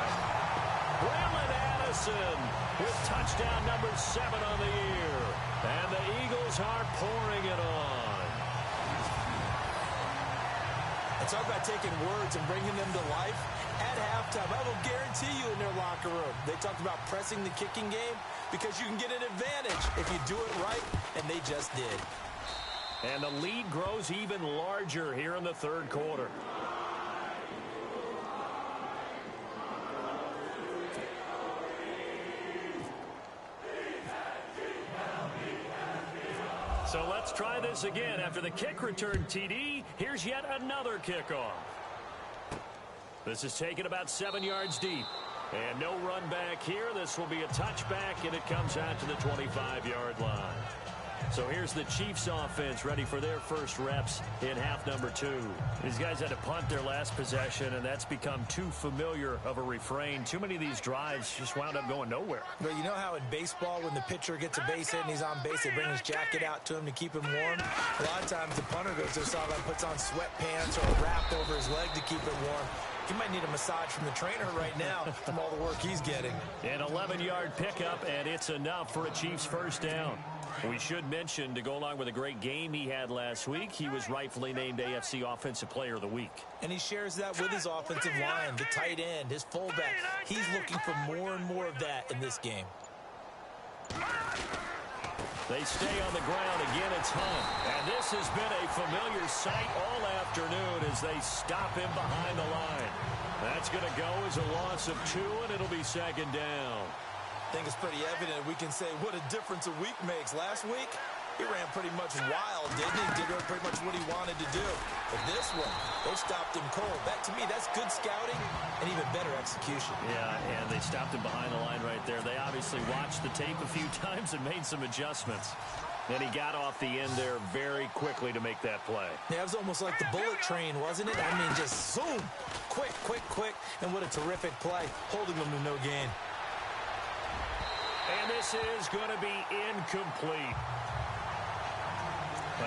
Braylon Addison with touchdown number 7 on the year. And the Eagles are pouring it on. And talk about taking words and bringing them to life. At halftime, I will guarantee you in their locker room, they talked about pressing the kicking game because you can get an advantage if you do it right, and they just did. And the lead grows even larger here in the third quarter. So let's try this again. After the kick return TD, here's yet another kickoff. This is taken about 7 yards deep. And no run back here. This will be a touchback, and it comes out to the 25-yard line. So here's the Chiefs offense ready for their first reps in half number 2. These guys had to punt their last possession, and that's become too familiar of a refrain. Too many of these drives just wound up going nowhere. But you know how in baseball, when the pitcher gets a base hit and he's on base, they bring his jacket out to him to keep him warm? A lot of times the punter goes to the sideline, puts on sweatpants or a wrap over his leg to keep it warm. He might need a massage from the trainer right now from all the work he's getting. An 11-yard pickup, and it's enough for a Chiefs first down. We should mention, to go along with a great game he had last week, he was rightfully named AFC Offensive Player of the Week. And he shares that with his offensive line, the tight end, his fullback. He's looking for more and more of that in this game. They stay on the ground. Again, it's Hunt. And this has been a familiar sight all afternoon as they stop him behind the line. That's going to go as a loss of 2, and it'll be second down. I think it's pretty evident we can say what a difference a week makes. Last week, he ran pretty much wild, didn't he? Did pretty much what he wanted to do. But this one, they stopped him cold. That, to me, that's good scouting and even better execution. Yeah, and they stopped him behind the line right there. They obviously watched the tape a few times and made some adjustments. And he got off the end there very quickly to make that play. Yeah, it was almost like the bullet train, wasn't it? I mean, just zoom, quick, quick, quick. And what a terrific play, holding him to no gain. And this is going to be incomplete.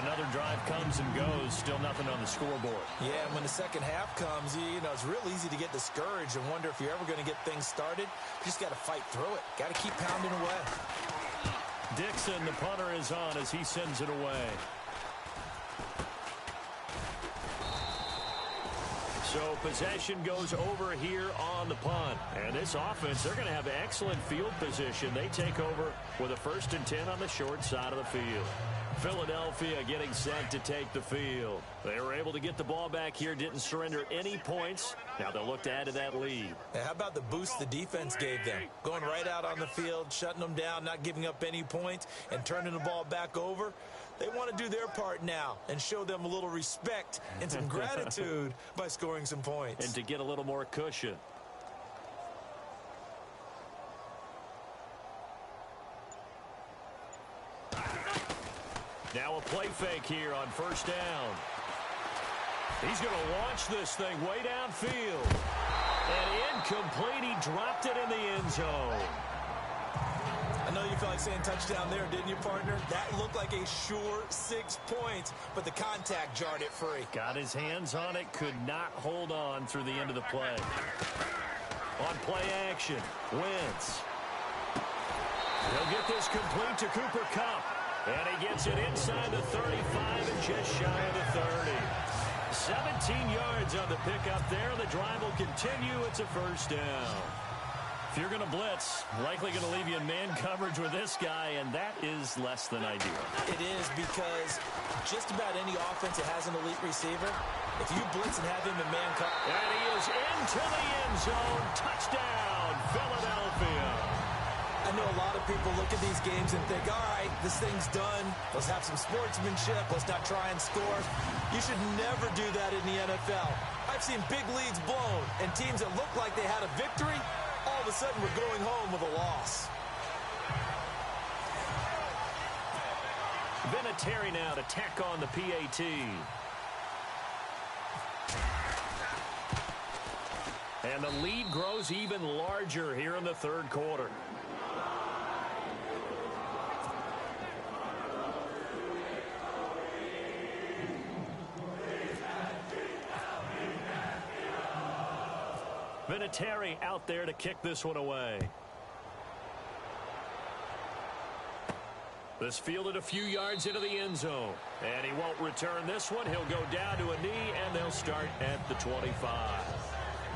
Another drive comes and goes. Still nothing on the scoreboard. Yeah, and when the second half comes, you know, it's real easy to get discouraged and wonder if you're ever going to get things started. You just got to fight through it. Got to keep pounding away. Dixon, the punter, is on as he sends it away. So possession goes over here on the punt. And this offense, they're going to have excellent field position. They take over with a 1st and 10 on the short side of the field. Philadelphia getting set to take the field. They were able to get the ball back here, didn't surrender any points. Now they'll look to add to that lead. Now, how about the boost the defense gave them? Going right out on the field, shutting them down, not giving up any points, and turning the ball back over. They want to do their part now and show them a little respect and some gratitude by scoring some points. And to get a little more cushion. Now a play fake here on first down. He's going to launch this thing way downfield. And incomplete. He dropped it in the end zone. I know you felt like saying touchdown there, didn't you, partner? That looked like a sure 6 points, but the contact jarred it free. Got his hands on it, could not hold on through the end of the play. On play action, Wentz. He'll get this complete to Cooper Kupp. And he gets it inside the 35 and just shy of the 30. 17 yards on the pickup there. The drive will continue. It's a first down. If you're going to blitz, likely going to leave you in man coverage with this guy, and that is less than ideal. It is, because just about any offense that has an elite receiver, if you blitz and have him in man coverage. And he is into the end zone. Touchdown, Philadelphia. I know a lot of people look at these games and think, all right, this thing's done. Let's have some sportsmanship. Let's not try and score. You should never do that in the NFL. I've seen big leads blown, and teams that look like they had a victory, all of a sudden we're going home with a loss. Vinatieri now to tack on the PAT. And the lead grows even larger here in the third quarter. Vinatieri out there to kick this one away. This fielded a few yards into the end zone. And he won't return this one. He'll go down to a knee, and they'll start at the 25.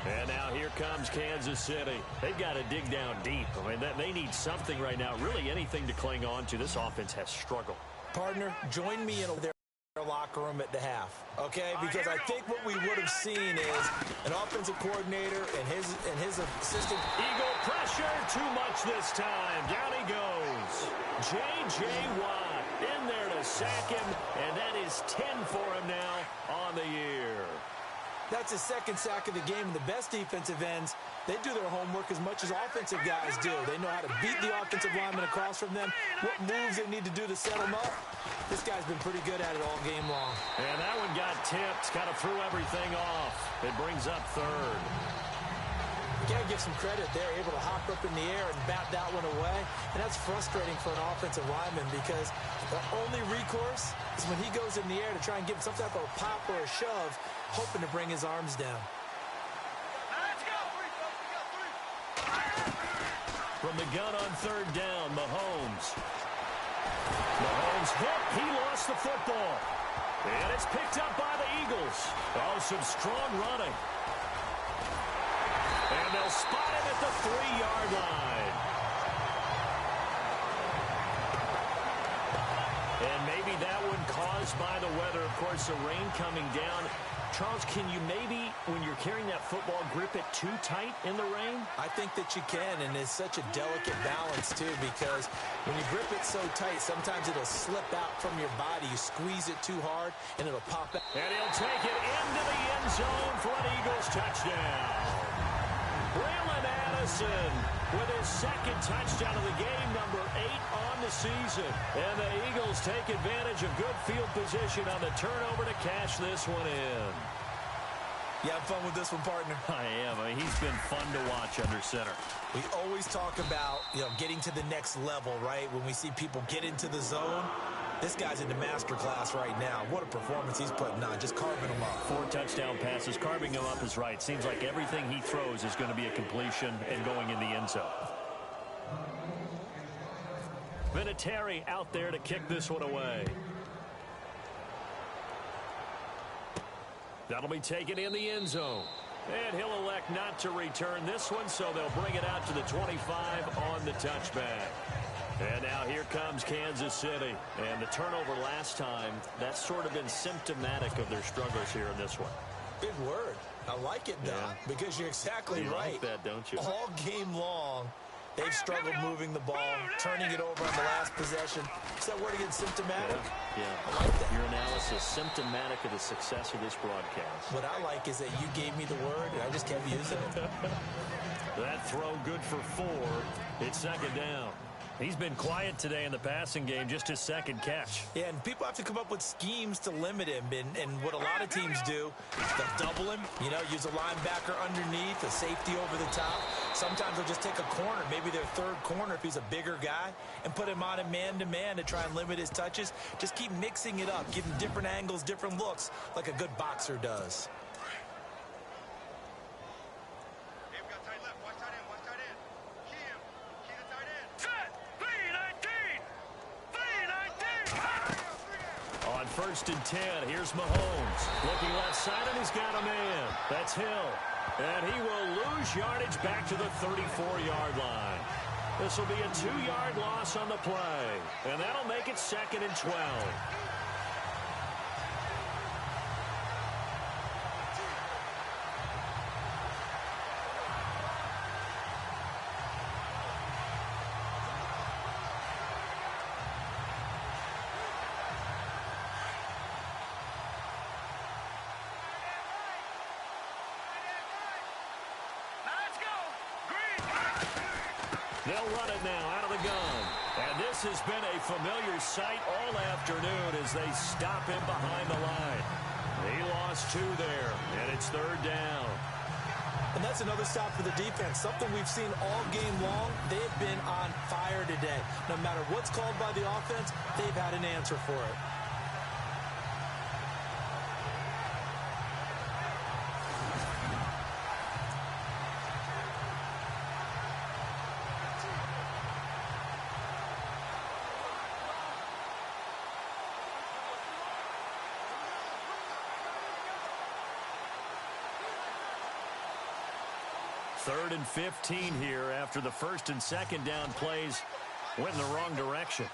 And now here comes Kansas City. They've got to dig down deep. I mean, they need something right now, really anything to cling on to. This offense has struggled. Partner, join me in their locker room at the half, okay? Because I think what we would have seen is an offensive coordinator and his assistant. Eagle pressure, too much this time. Down he goes. J.J. Watt in there to sack him, and that is 10 for him now on the year. That's his second sack of the game. And the best defensive ends, they do their homework as much as offensive guys do. They know how to beat the offensive lineman across from them, what moves they need to do to set them up. This guy's been pretty good at it all game long. And that one got tipped, kind of threw everything off. It brings up third. You got to give some credit. They're able to hop up in the air and bat that one away. And that's frustrating for an offensive lineman because the only recourse is when he goes in the air to try and give some type of a pop or a shove, hoping to bring his arms down. From the gun on third down, Mahomes. Mahomes hit. He lost the football. And it's picked up by the Eagles. Oh, some strong running. And they'll spot him at the 3-yard line. And maybe that one caused by the weather. Of course, the rain coming down. Charles, can you maybe, when you're carrying that football, grip it too tight in the rain? I think that you can, and it's such a delicate balance, too, because when you grip it so tight, sometimes it'll slip out from your body. You squeeze it too hard, and it'll pop out. And he'll take it into the end zone for an Eagles touchdown. Braylon Addison with his second touchdown of the game, number 8 on the season. And the Eagles take advantage of good field position on the turnover to cash this one in. You have fun with this one, partner? I am. I mean, he's been fun to watch under center. We always talk about, getting to the next level, right? When we see people get into the zone, this guy's in the master class right now. What a performance he's putting on, just carving them up. 4 touchdown passes. Carving them up is right. Seems like everything he throws is going to be a completion and going in the end zone. Vinatieri out there to kick this one away. That'll be taken in the end zone. And he'll elect not to return this one, so they'll bring it out to the 25 on the touchback. And now here comes Kansas City. And the turnover last time, that's sort of been symptomatic of their struggles here in this one. Big word. I like it, though, because you're exactly right. You like that, don't you? All game long, they've struggled moving the ball, turning it over on the last possession. Is that word again, symptomatic? Yeah. I like that. Your analysis, symptomatic of the success of this broadcast. What I like is that you gave me the word, and I just kept using it. That throw good for 4. It's second down. He's been quiet today in the passing game, just his second catch. Yeah, and people have to come up with schemes to limit him. And what a lot of teams do, they'll double him, use a linebacker underneath, a safety over the top. Sometimes they'll just take a corner, maybe their third corner if he's a bigger guy, and put him on a man-to-man to try and limit his touches. Just keep mixing it up, give him different angles, different looks, like a good boxer does. First and 10. Here's Mahomes. Looking left side, and he's got a man. That's Hill. And he will lose yardage back to the 34-yard line. This will be a 2-yard loss on the play. And that'll make it second and 12. They'll run it now out of the gun. And this has been a familiar sight all afternoon as they stop him behind the line. He lost 2 there, and it's third down. And that's another stop for the defense, something we've seen all game long. They've been on fire today. No matter what's called by the offense, they've had an answer for it. 3rd and 15 here after the first and second down plays went in the wrong direction.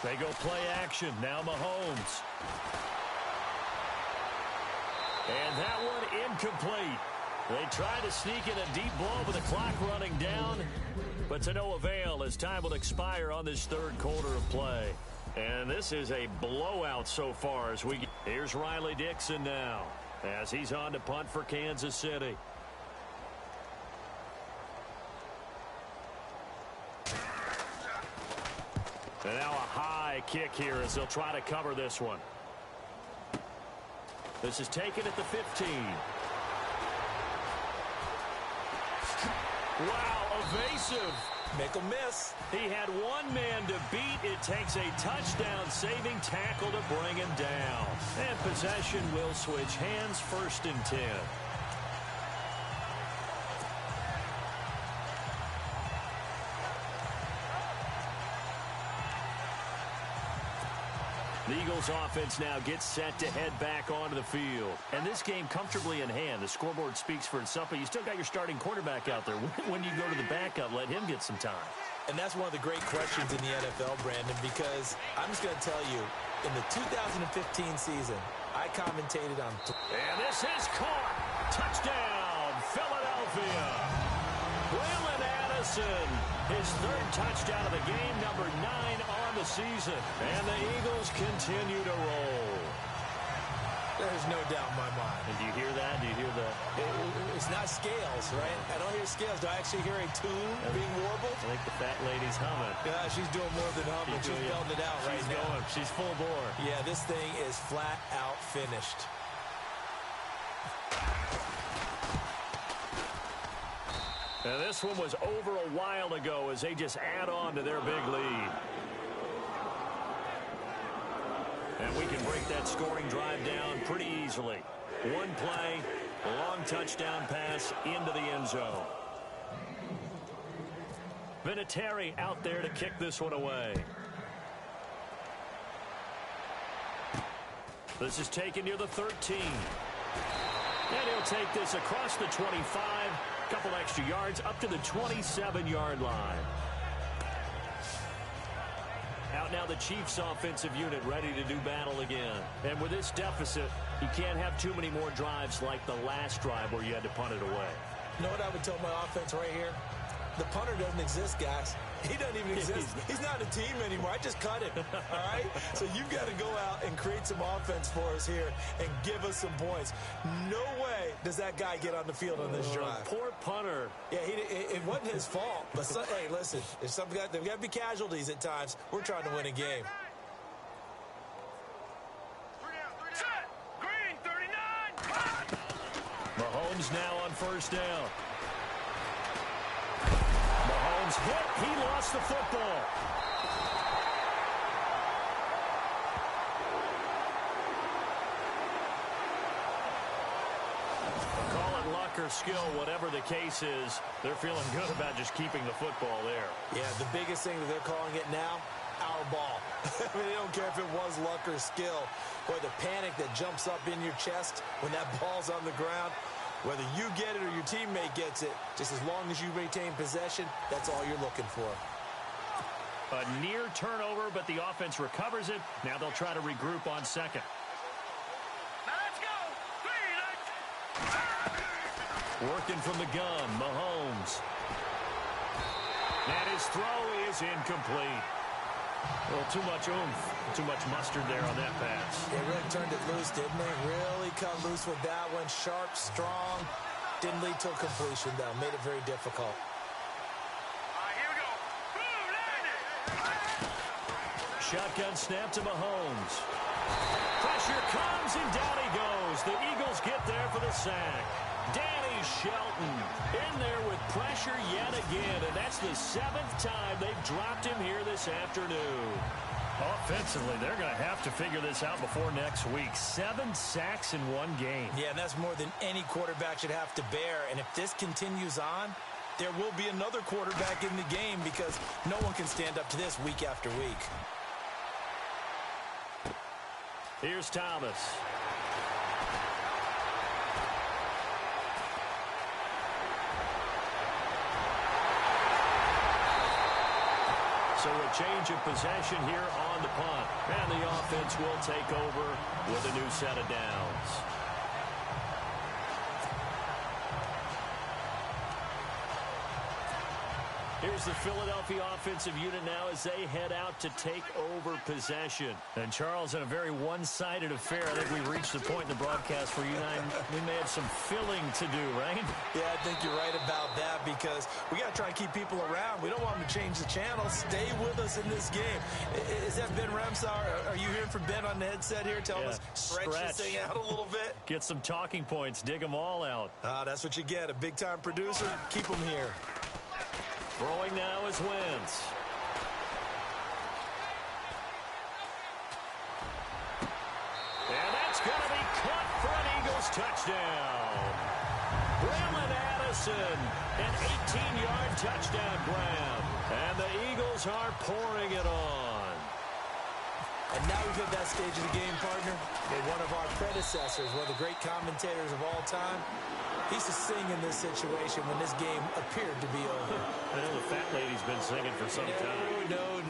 They go play action. Now Mahomes. And that one incomplete. They try to sneak in a deep ball with the clock running down, but to no avail as time will expire on this third quarter of play. And this is a blowout so far as we get. Here's Riley Dixon now as he's on to punt for Kansas City. And now a high kick here as they'll try to cover this one. This is taken at the 15. Wow, evasive. Make him miss. He had one man to beat. It takes a touchdown-saving tackle to bring him down. And possession will switch hands, 1st and 10. The Eagles offense now gets set to head back onto the field. And this game comfortably in hand. The scoreboard speaks for itself, but you still got your starting quarterback out there. When you go to the backup, let him get some time. And that's one of the great questions in the NFL, Brandon, because I'm just going to tell you, in the 2015 season, I commentated on... And this is caught. Touchdown, Philadelphia. Waylon Addison, his 3rd touchdown of the game, number 9 on the season. And the Eagles continue to roll. There's no doubt in my mind. And do you hear that? Do you hear that? It's not scales, right? I don't hear scales. Do I actually hear a tune being warbled? I think the fat lady's humming. Yeah, she's doing more than humming. She's belting it out right now. She's going. She's full bore. Yeah, this thing is flat out finished. Now, this one was over a while ago as they just add on to their big lead. And we can break that scoring drive down pretty easily. One play, a long touchdown pass into the end zone. Vinatieri out there to kick this one away. This is taken near the 13. And he'll take this across the 25. Couple extra yards up to the 27-yard line. Out now the Chiefs offensive unit ready to do battle again. And with this deficit, you can't have too many more drives like the last drive where you had to punt it away. You know what I would tell my offense right here? The punter doesn't exist, guys. He doesn't even exist. He's not a team anymore. I just cut him, all right? So you've got to go out and create some offense for us here and give us some points. No way does that guy get on the field on this drive. Poor punter. Yeah, it wasn't his fault. But, hey, listen, there's got to be casualties at times. We're trying to win a game. Green 39. Mahomes now on 1st down. Mahomes hit. He lost the football. Call it luck or skill, whatever the case is. They're feeling good about just keeping the football there. Yeah, the biggest thing that they're calling it now, our ball. I mean, they don't care if it was luck or skill. Boy, the panic that jumps up in your chest when that ball's on the ground, whether you get it or your teammate gets it, just as long as you retain possession, that's all you're looking for. A near turnover, but the offense recovers it. Now they'll try to regroup on 2nd. Now let's go. Working from the gun, Mahomes. And his throw is incomplete. Well, too much oomph, too much mustard there on that pass. They really turned it loose, didn't they? Really cut loose with that one. Sharp, strong. Didn't lead to a completion, though. Made it very difficult. All right, here we go. Boom, landed. Shotgun snap to Mahomes. Pressure comes, and down he goes. The Eagles get there for the sack. Danny Shelton in there with pressure yet again, and that's the 7th time they've dropped him here this afternoon. Offensively, they're going to have to figure this out before next week. 7 sacks in one game. Yeah, and that's more than any quarterback should have to bear, and if this continues on, there will be another quarterback in the game because no one can stand up to this week after week. Here's Thomas. So a change of possession here on the punt. And the offense will take over with a new set of downs. Here's the Philadelphia offensive unit now as they head out to take over possession. And Charles, in a very one-sided affair, I think we reached the point in the broadcast where you and I, we may have some filling to do, right? Yeah, I think you're right about that because we got to try and keep people around. We don't want them to change the channel. Stay with us in this game. Is that Ben Ramsar? Are you hearing from Ben on the headset here? Tell us, stretch this thing out a little bit. Get some talking points. Dig them all out. That's what you get. A big-time producer. Keep them here. Throwing now is Wentz. And that's going to be caught for an Eagles touchdown. Braylon Addison, an 18-yard touchdown grab. And the Eagles are pouring it on. And now we've hit that stage of the game, partner. And one of our predecessors, one of the great commentators of all time, he used to sing in this situation when this game appeared to be over. I know the fat lady's been singing for some time. No,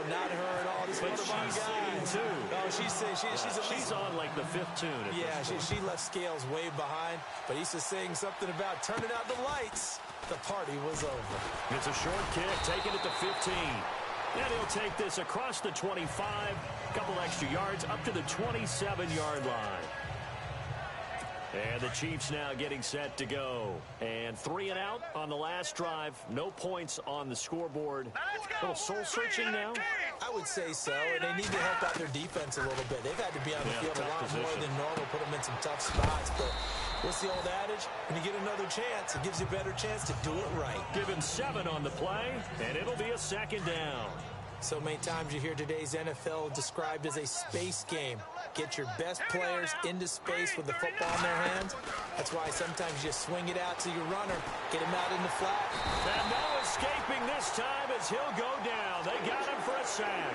not her at all. This but one of our she's guys. singing too. Oh, she's singing. She's on like the fifth tune. Yeah, she left Scales way behind, but he used to sing something about turning out the lights. The party was over. It's a short kick, taking it to 15. And he'll take this across the 25, couple extra yards, up to the 27-yard line. And the Chiefs now getting set to go. And 3 and out on the last drive. No points on the scoreboard. A little soul-searching now? I would say so. And they need to help out their defense a little bit. They've had to be on the field a lot more than normal, put them in some tough spots. But what's the old adage? When you get another chance, it gives you a better chance to do it right. Give him 7 on the play, and it'll be a second down. So many times you hear today's NFL described as a space game. Get your best players into space with the football in their hands. That's why sometimes you swing it out to your runner, get him out in the flat. And no escaping this time as he'll go down. They got him for a sack.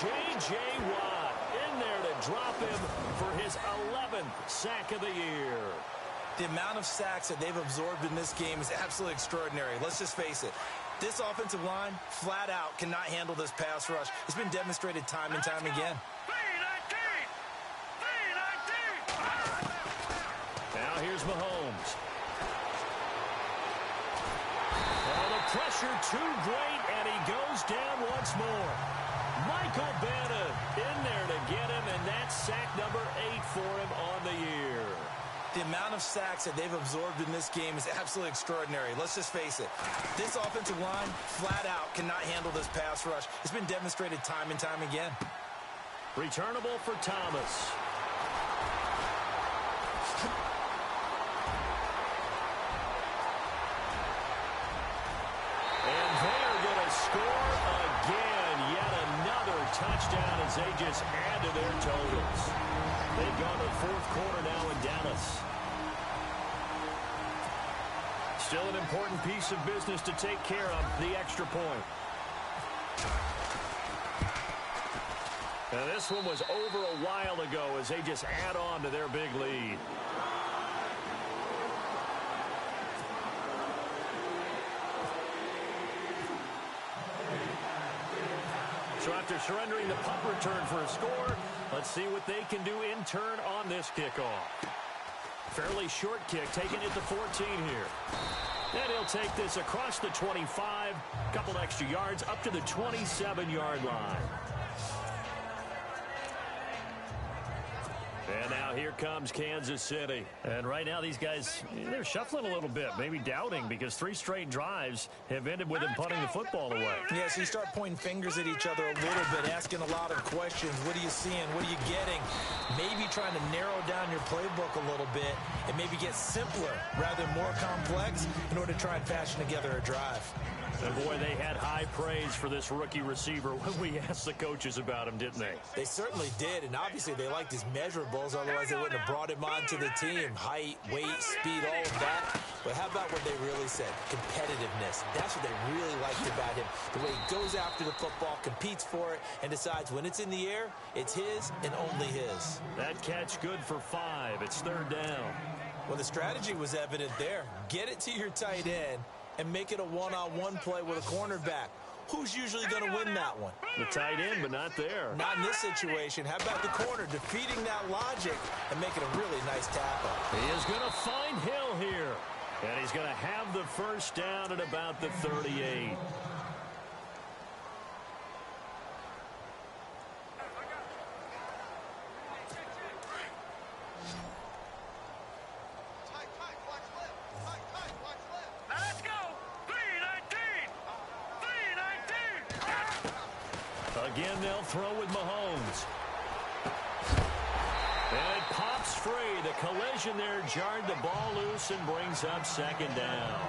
J.J. Watt in there to drop him for his 11th sack of the year. The amount of sacks that they've absorbed in this game is absolutely extraordinary. Let's just face it. This offensive line, flat out, cannot handle this pass rush. It's been demonstrated time and time again. Now here's Mahomes. Oh, the pressure too great, and he goes down once more. Michael Bannon in there to get him, and that's sack number 8 for him on the year. The amount of sacks that they've absorbed in this game is absolutely extraordinary. Let's just face it. This offensive line, flat out, cannot handle this pass rush. It's been demonstrated time and time again. Returnable for Thomas. And they're going to score again. Yet another touchdown as they just add to their totals. They've gone to the fourth quarter now in Dallas. Still an important piece of business to take care of, the extra point. Now this one was over a while ago as they just add on to their big lead. So after surrendering the punt return for a score, let's see what they can do in turn on this kickoff. Fairly short kick, taking it to 14 here. And he'll take this across the 25, couple extra yards, up to the 27-yard line. And now here comes Kansas City. And right now these guys, they're shuffling a little bit, maybe doubting, because 3 straight drives have ended with them punting the football away. Yeah, so you start pointing fingers at each other a little bit, asking a lot of questions. What are you seeing? What are you getting? Maybe trying to narrow down your playbook a little bit and maybe get simpler rather than more complex in order to try and fashion together a drive. And boy, they had high praise for this rookie receiver when we asked the coaches about him, didn't they? They certainly did, and obviously they liked his measurables, otherwise they wouldn't have brought him onto the team. Height, weight, speed, all of that. But how about what they really said? Competitiveness. That's what they really liked about him. The way he goes after the football, competes for it, and decides when it's in the air, it's his and only his. That catch good for 5. It's 3rd down. Well, the strategy was evident there. Get it to your tight end and make it a one-on-one play with a cornerback. who's usually going to win that one? The tight end, but not there. Not in this situation. How about the corner defeating that logic and making a really nice tackle? He is going to find Hill here. And he's going to have the first down at about the 38. Let's go. 319. 319. Again, they'll throw with Mahomes. And it pops free. The collision there jarred the ball loose and brings up second down.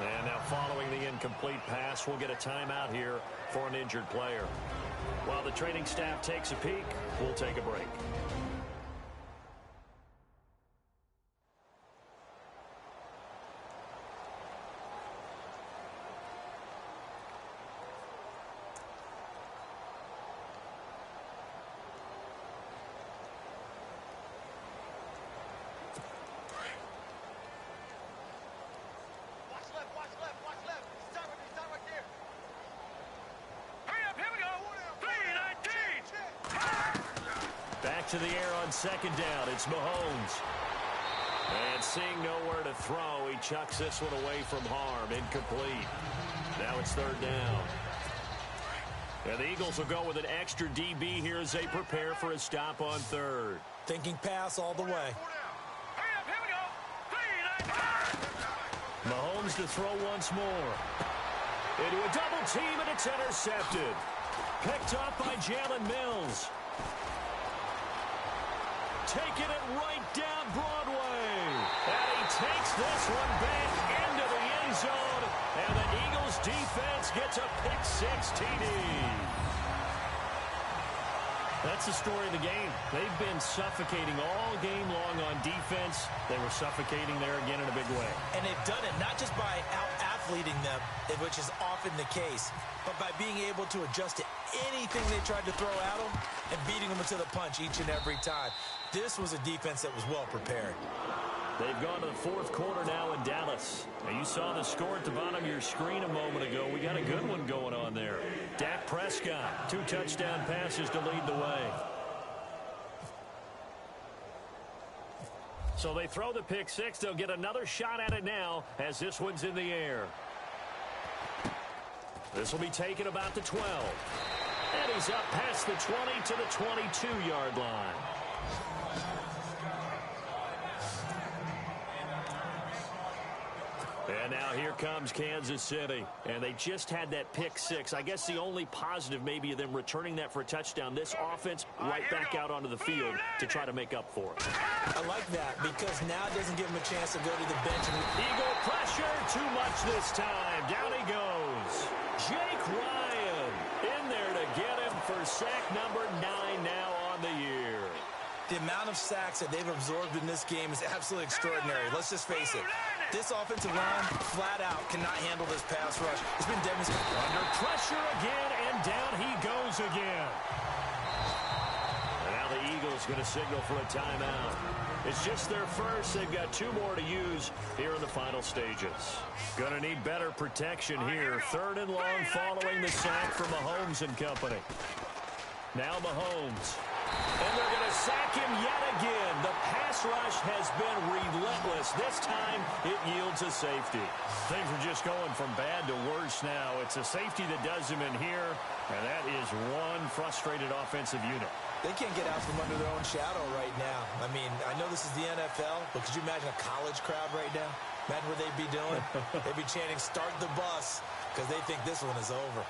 And now following the incomplete pass, we'll get a timeout here for an injured player. While the training staff takes a peek, we'll take a break. Back to the air on second down. It's Mahomes. And seeing nowhere to throw, he chucks this one away from harm. Incomplete. Now it's third down. And the Eagles will go with an extra DB here as they prepare for a stop on third. Thinking pass all the way. Mahomes to throw once more. Into a double team, and it's intercepted. Picked up by Jalen Mills. Taking it right down Broadway. And he takes this one back into the end zone. And the Eagles defense gets a pick-six TD. That's the story of the game. They've been suffocating all game long on defense. They were suffocating there again in a big way. And they've done it not just by out-athleting them, which is often the case, but by being able to adjust to anything they tried to throw at them and beating them to the punch each and every time. This was a defense that was well prepared. They've gone to the fourth quarter now in Dallas. Now you saw the score at the bottom of your screen a moment ago. We got a good one going on there. Dak Prescott, 2 touchdown passes to lead the way. So they throw the pick six. They'll get another shot at it now as this one's in the air. This will be taken about the 12. And he's up past the 20 to the 22-yard line. And now here comes Kansas City. And they just had that pick six. I guess the only positive maybe of them returning that for a touchdown. This offense right back out onto the field to try to make up for it. I like that because now it doesn't give them a chance to go to the bench. Eagle pressure, too much this time. Down he goes. Jake Ryan in there to get him for sack number 9 now on the year. The amount of sacks that they've absorbed in this game is absolutely extraordinary. Let's just face it. This offensive line, flat out, cannot handle this pass rush. It's been demonstrated. Under pressure again, and down he goes again. And now the Eagles going to signal for a timeout. It's just their first. They've got 2 more to use here in the final stages. Going to need better protection here. 3rd and long following the sack from Mahomes and company. Now Mahomes. And they're going to sack him yet again. The pass rush has been relentless. This time, it yields a safety. Things are just going from bad to worse now. It's a safety that does him in here, and that is one frustrated offensive unit. They can't get out from under their own shadow right now. I mean, I know this is the NFL, but could you imagine a college crowd right now? Imagine what they'd be doing. They'd be chanting, "Start the bus," because they think this one is over.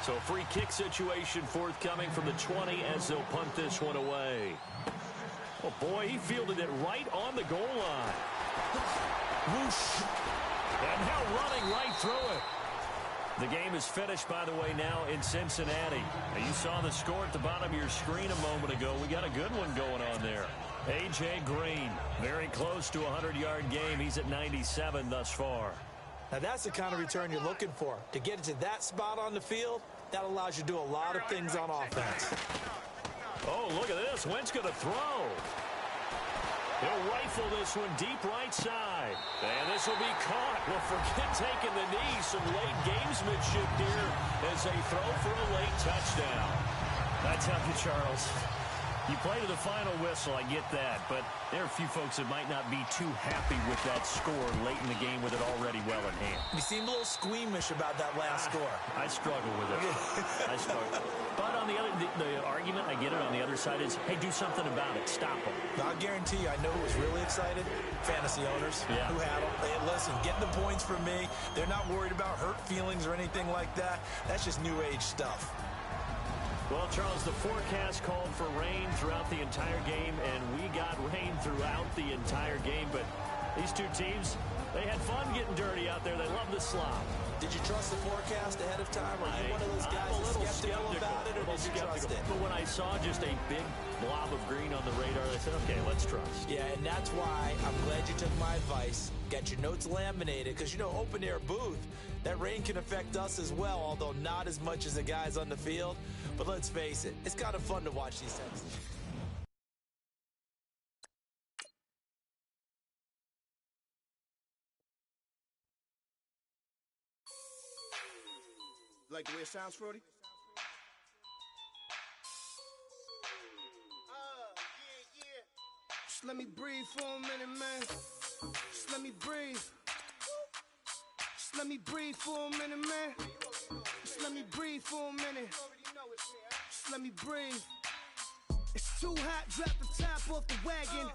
So free kick situation forthcoming from the 20 as they'll punt this one away. Oh, boy, he fielded it right on the goal line. Whoosh. And now running right through it. The game is finished, by the way, now in Cincinnati. Now, you saw the score at the bottom of your screen a moment ago. We got a good one going on there. A.J. Green, very close to a 100-yard game. He's at 97 thus far. Now, that's the kind of return you're looking for. To get to that spot on the field, that allows you to do a lot of things on offense. Oh, look at this. Wentz going to throw. He'll rifle this one deep right side. And this will be caught. Well, forget taking the knee. Some late gamesmanship here as they throw for a late touchdown. I tell you, Charles, you play to the final whistle, I get that, but there are a few folks that might not be too happy with that score late in the game with it already well in hand. You seem a little squeamish about that last score. I struggle with it. I struggle. But on the other, the argument, I get it, on the other side is, hey, do something about it. Stop them. I'll guarantee you, I know who was really excited. Fantasy owners who had them. Hey, listen, get the points from me. They're not worried about hurt feelings or anything like that. That's just new age stuff. Well, Charles, the forecast called for rain throughout the entire game, and we got rain throughout the entire game. But these two teams, they had fun getting dirty out there. They love the slop. Did you trust the forecast ahead of time? Are you one of those guys that's skeptical about it, or did you trust it? But when I saw just a big blob of green on the radar, I said, okay, let's trust. Yeah, and that's why I'm glad you took my advice. Got your notes laminated, because, you know, open-air booth, that rain can affect us as well, although not as much as the guys on the field. But let's face it, it's kind of fun to watch these things. Like the way it sounds, Frody? Just let me breathe for a minute, man. Just let me breathe. Just let me breathe for a minute, man. Just let me breathe for a minute. Just let me breathe. It's too hot, drop the top off the wagon.